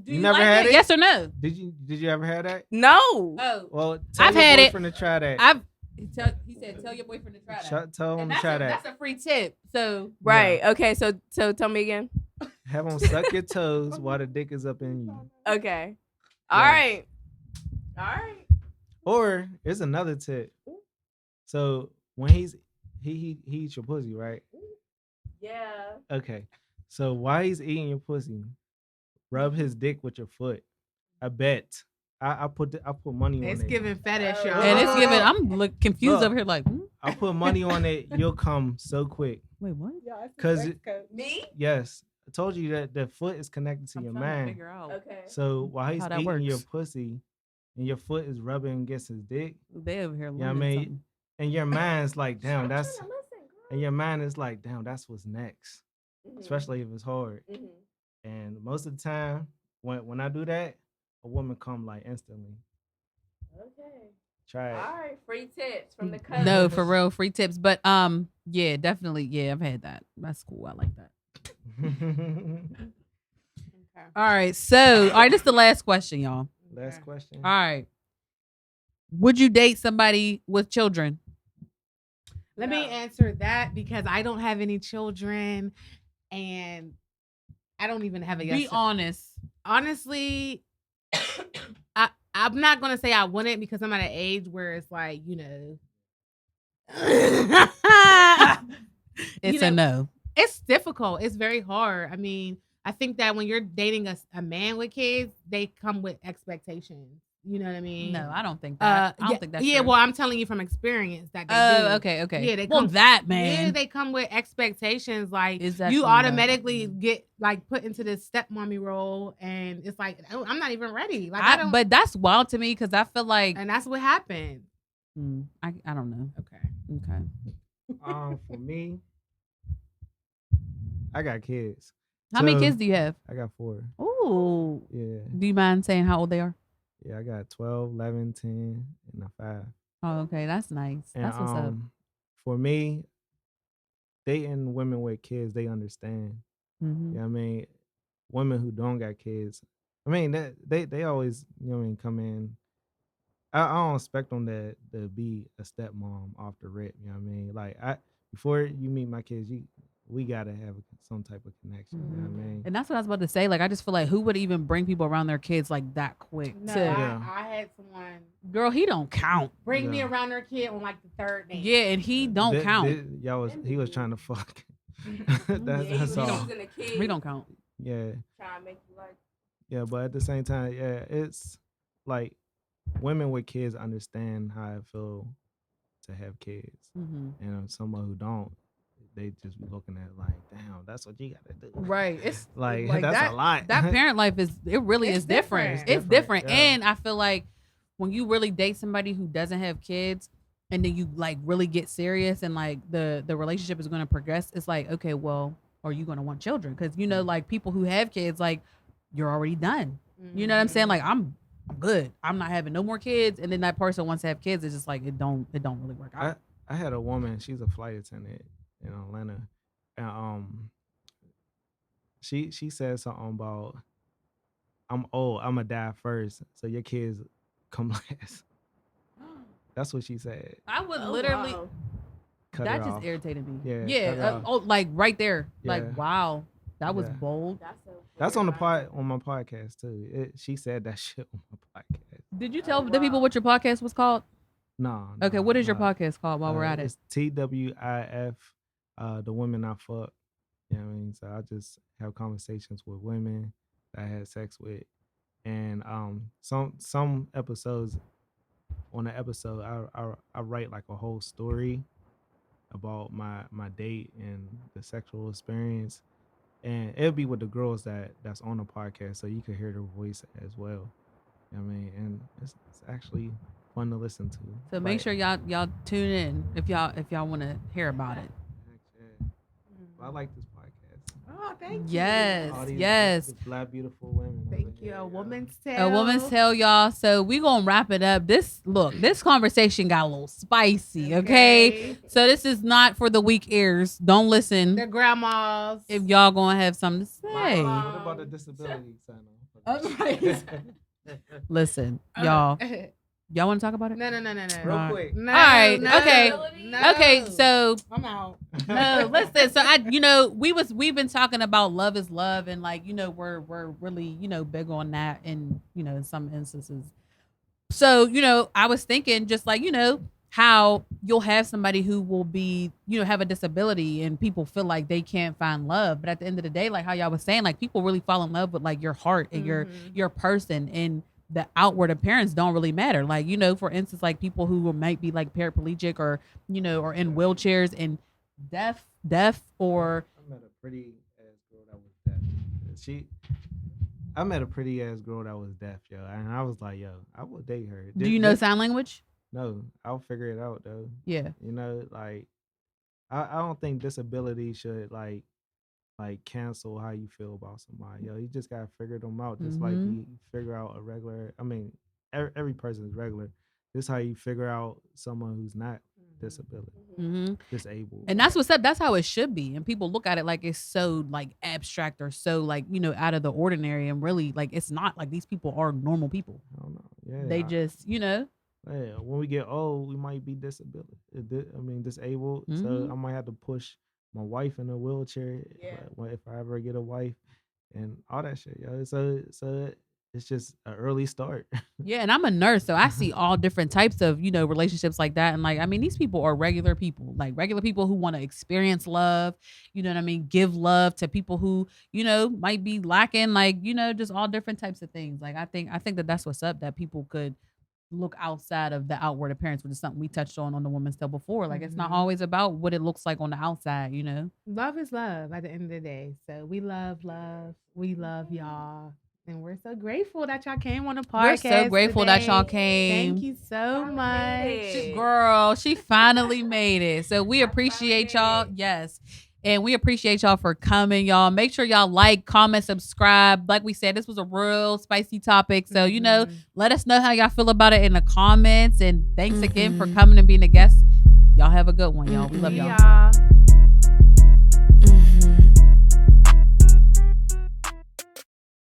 You never had it? Yes or no? Did you ever have that? No. Oh. Well, tell I've your had it. boyfriend to try that. He said, tell your boyfriend to try that. Tell him to try that. That's a free tip. So Right. Yeah. Okay. So tell me again. Have him suck your toes while the dick is up in you. Okay. All right. Or here's another tip. So when he eats your pussy, right? Yeah. Okay. So while he's eating your pussy, rub his dick with your foot. I bet. I put money on it. It's giving fetish, y'all. And it's giving. I'm confused over here. Like, I put money on it. You'll come so quick. Wait, what? Because Me? yes, I told you that the foot is connected to your mind. Okay. So while he's eating works. your pussy, and your foot is rubbing against his dick, They over here. you know what I mean? and your mind's like, damn, I'm that's, trying to listen, girl. and your mind is like, damn, that's what's next, Mhm. especially if it's hard. Mhm. And most of the time, when I do that, a woman come like instantly. Okay. Try it. All right, free tips from the cousin. No, for real, free tips. But yeah, definitely. Yeah, I've had that. That's cool. I like that. Okay. All right. So, all right, this is the last question, y'all. Last question. All right. Would you date somebody with children? Let me answer that because I don't have any children and I don't even have a yes. Be honest. Honestly, I'm not gonna say I wouldn't because I'm at an age where it's like, It's a no. It's difficult. It's very hard. I mean, I think that when you're dating a man with kids, they come with expectations. You know what I mean? No, I don't think that. I don't think that's yeah. true. Well, I'm telling you from experience that they do. Oh, okay. Yeah, they well, come, that man. Yeah, they come with expectations. Like Is that you true, automatically get like put into this stepmommy role, and it's like I'm not even ready. Like I don't. But that's wild to me because I feel like, and that's what happened. I don't know. Okay. For me, I got kids. How many kids do you have? I got 4. Ooh. Yeah. Do you mind saying how old they are? Yeah, I got 12, 11, 10, and a 5. Oh, okay. That's nice. And, That's what's up. For me, dating women with kids, they understand. Mm-hmm. You know what I mean? Women who don't got kids, I mean, that they always, you know what I mean, come in. I don't expect them to be a stepmom off the rip. You know what I mean? Like before you meet my kids, we gotta have some type of connection. You know what I mean? And that's what I was about to say. Like, I just feel like who would even bring people around their kids like that quick? No, to, I had someone. Girl, he don't count. Bring me around their kid on like the 3rd day. Yeah, and he don't count. He was trying to fuck. That's all. He don't count. Yeah. Trying to make you like. Yeah, but at the same time, yeah, it's like women with kids understand how it feel to have kids, and someone who don't, they just be looking at it like, damn, that's what you gotta do. Right. It's like that's that, a lot. That parent life is different. It's different. Yeah. And I feel like when you really date somebody who doesn't have kids and then you like really get serious and like the relationship is gonna progress, it's like, okay, well, are you gonna want children? Because like people who have kids, like you're already done. You know what I'm saying? Like I'm good. I'm not having no more kids. And then that person wants to have kids. It's just like it don't really work out. I had a woman. She's a flight attendant in Atlanta, and she said something about, I'm old. I'm gonna die first, so your kids come last. That's what she said. I would literally. Wow. That just irritated me. Yeah. Like right there. Yeah. Like wow, that was bold. That's on my podcast too. She said that shit on my podcast. Did you tell the people what your podcast was called? No. Okay, what is your podcast called while we're at it? It's TWIF, the women I fuck. You know what I mean? So I just have conversations with women that I had sex with. And some episodes, on the episode, I write like a whole story about my date and the sexual experience. And it'll be with the girls that's on the podcast, so you can hear their voice as well. You know what I mean? And it's actually fun to listen to. So make sure y'all tune in if y'all want to hear about it. I like this podcast. Oh, thank you. Yes. These black beautiful women. Thank you. A woman's tale. A woman's tale, y'all. So we gonna wrap it up. This conversation got a little spicy. Okay. So this is not for the weak ears. Don't listen. Their grandmas. If y'all gonna have something to say. What about the disability sign? Listen, y'all. Y'all want to talk about it? No. Real quick. No, all right. no, Okay. no. Okay. So I'm out. no, listen. So we've been talking about love is love, and like we're really big on that, and in some instances. So I was thinking just like how you'll have somebody who will be have a disability, and people feel like they can't find love, but at the end of the day, like how y'all was saying, like people really fall in love with like your heart and your person, and the outward appearance don't really matter. Like, for instance, like people who might be like paraplegic or, or in wheelchairs and deaf or. I met a pretty ass girl that was deaf. I met a pretty ass girl that was deaf, yo. And I was like, yo, I would date her. Do you know sign language? No, I'll figure it out though. Yeah. You know, like I don't think disability should like cancel how you feel about somebody. Yo, you just gotta figure them out. Just like you figure out a regular. I mean, every person is regular. This is how you figure out someone who's not disabled. And that's what's up. That's how it should be. And people look at it like it's so like abstract or so like, you know, out of the ordinary. And really, like, it's not. Like, these people are normal people. I don't know. Yeah, they just, you know. Yeah, when we get old, we might be disabled. So I might have to push my wife in a wheelchair if I ever get a wife and all that shit. Yo. So it's just an early start. Yeah, and I'm a nurse, so I see all different types of, you know, relationships like that. And like, I mean, these people are regular people, like regular people who want to experience love, you know what I mean? Give love to people who, you know, might be lacking, like, you know, just all different types of things. Like, I think that that's what's up, that people could look outside of the outward appearance, which is something we touched on the Woman's Tale before. Like, it's not always about what it looks like on the outside, you know? Love is love at the end of the day. So we love. We love y'all. And we're so grateful that y'all came on the podcast. We're so grateful today. that y'all came. Thank you so much. Girl, she finally made it. So we appreciate y'all. Yes. And we appreciate y'all for coming, y'all. Make sure y'all like, comment, subscribe. Like we said, this was a real spicy topic. So, you know, let us know how y'all feel about it in the comments. And thanks again for coming and being a guest. Y'all have a good one, y'all. We love y'all.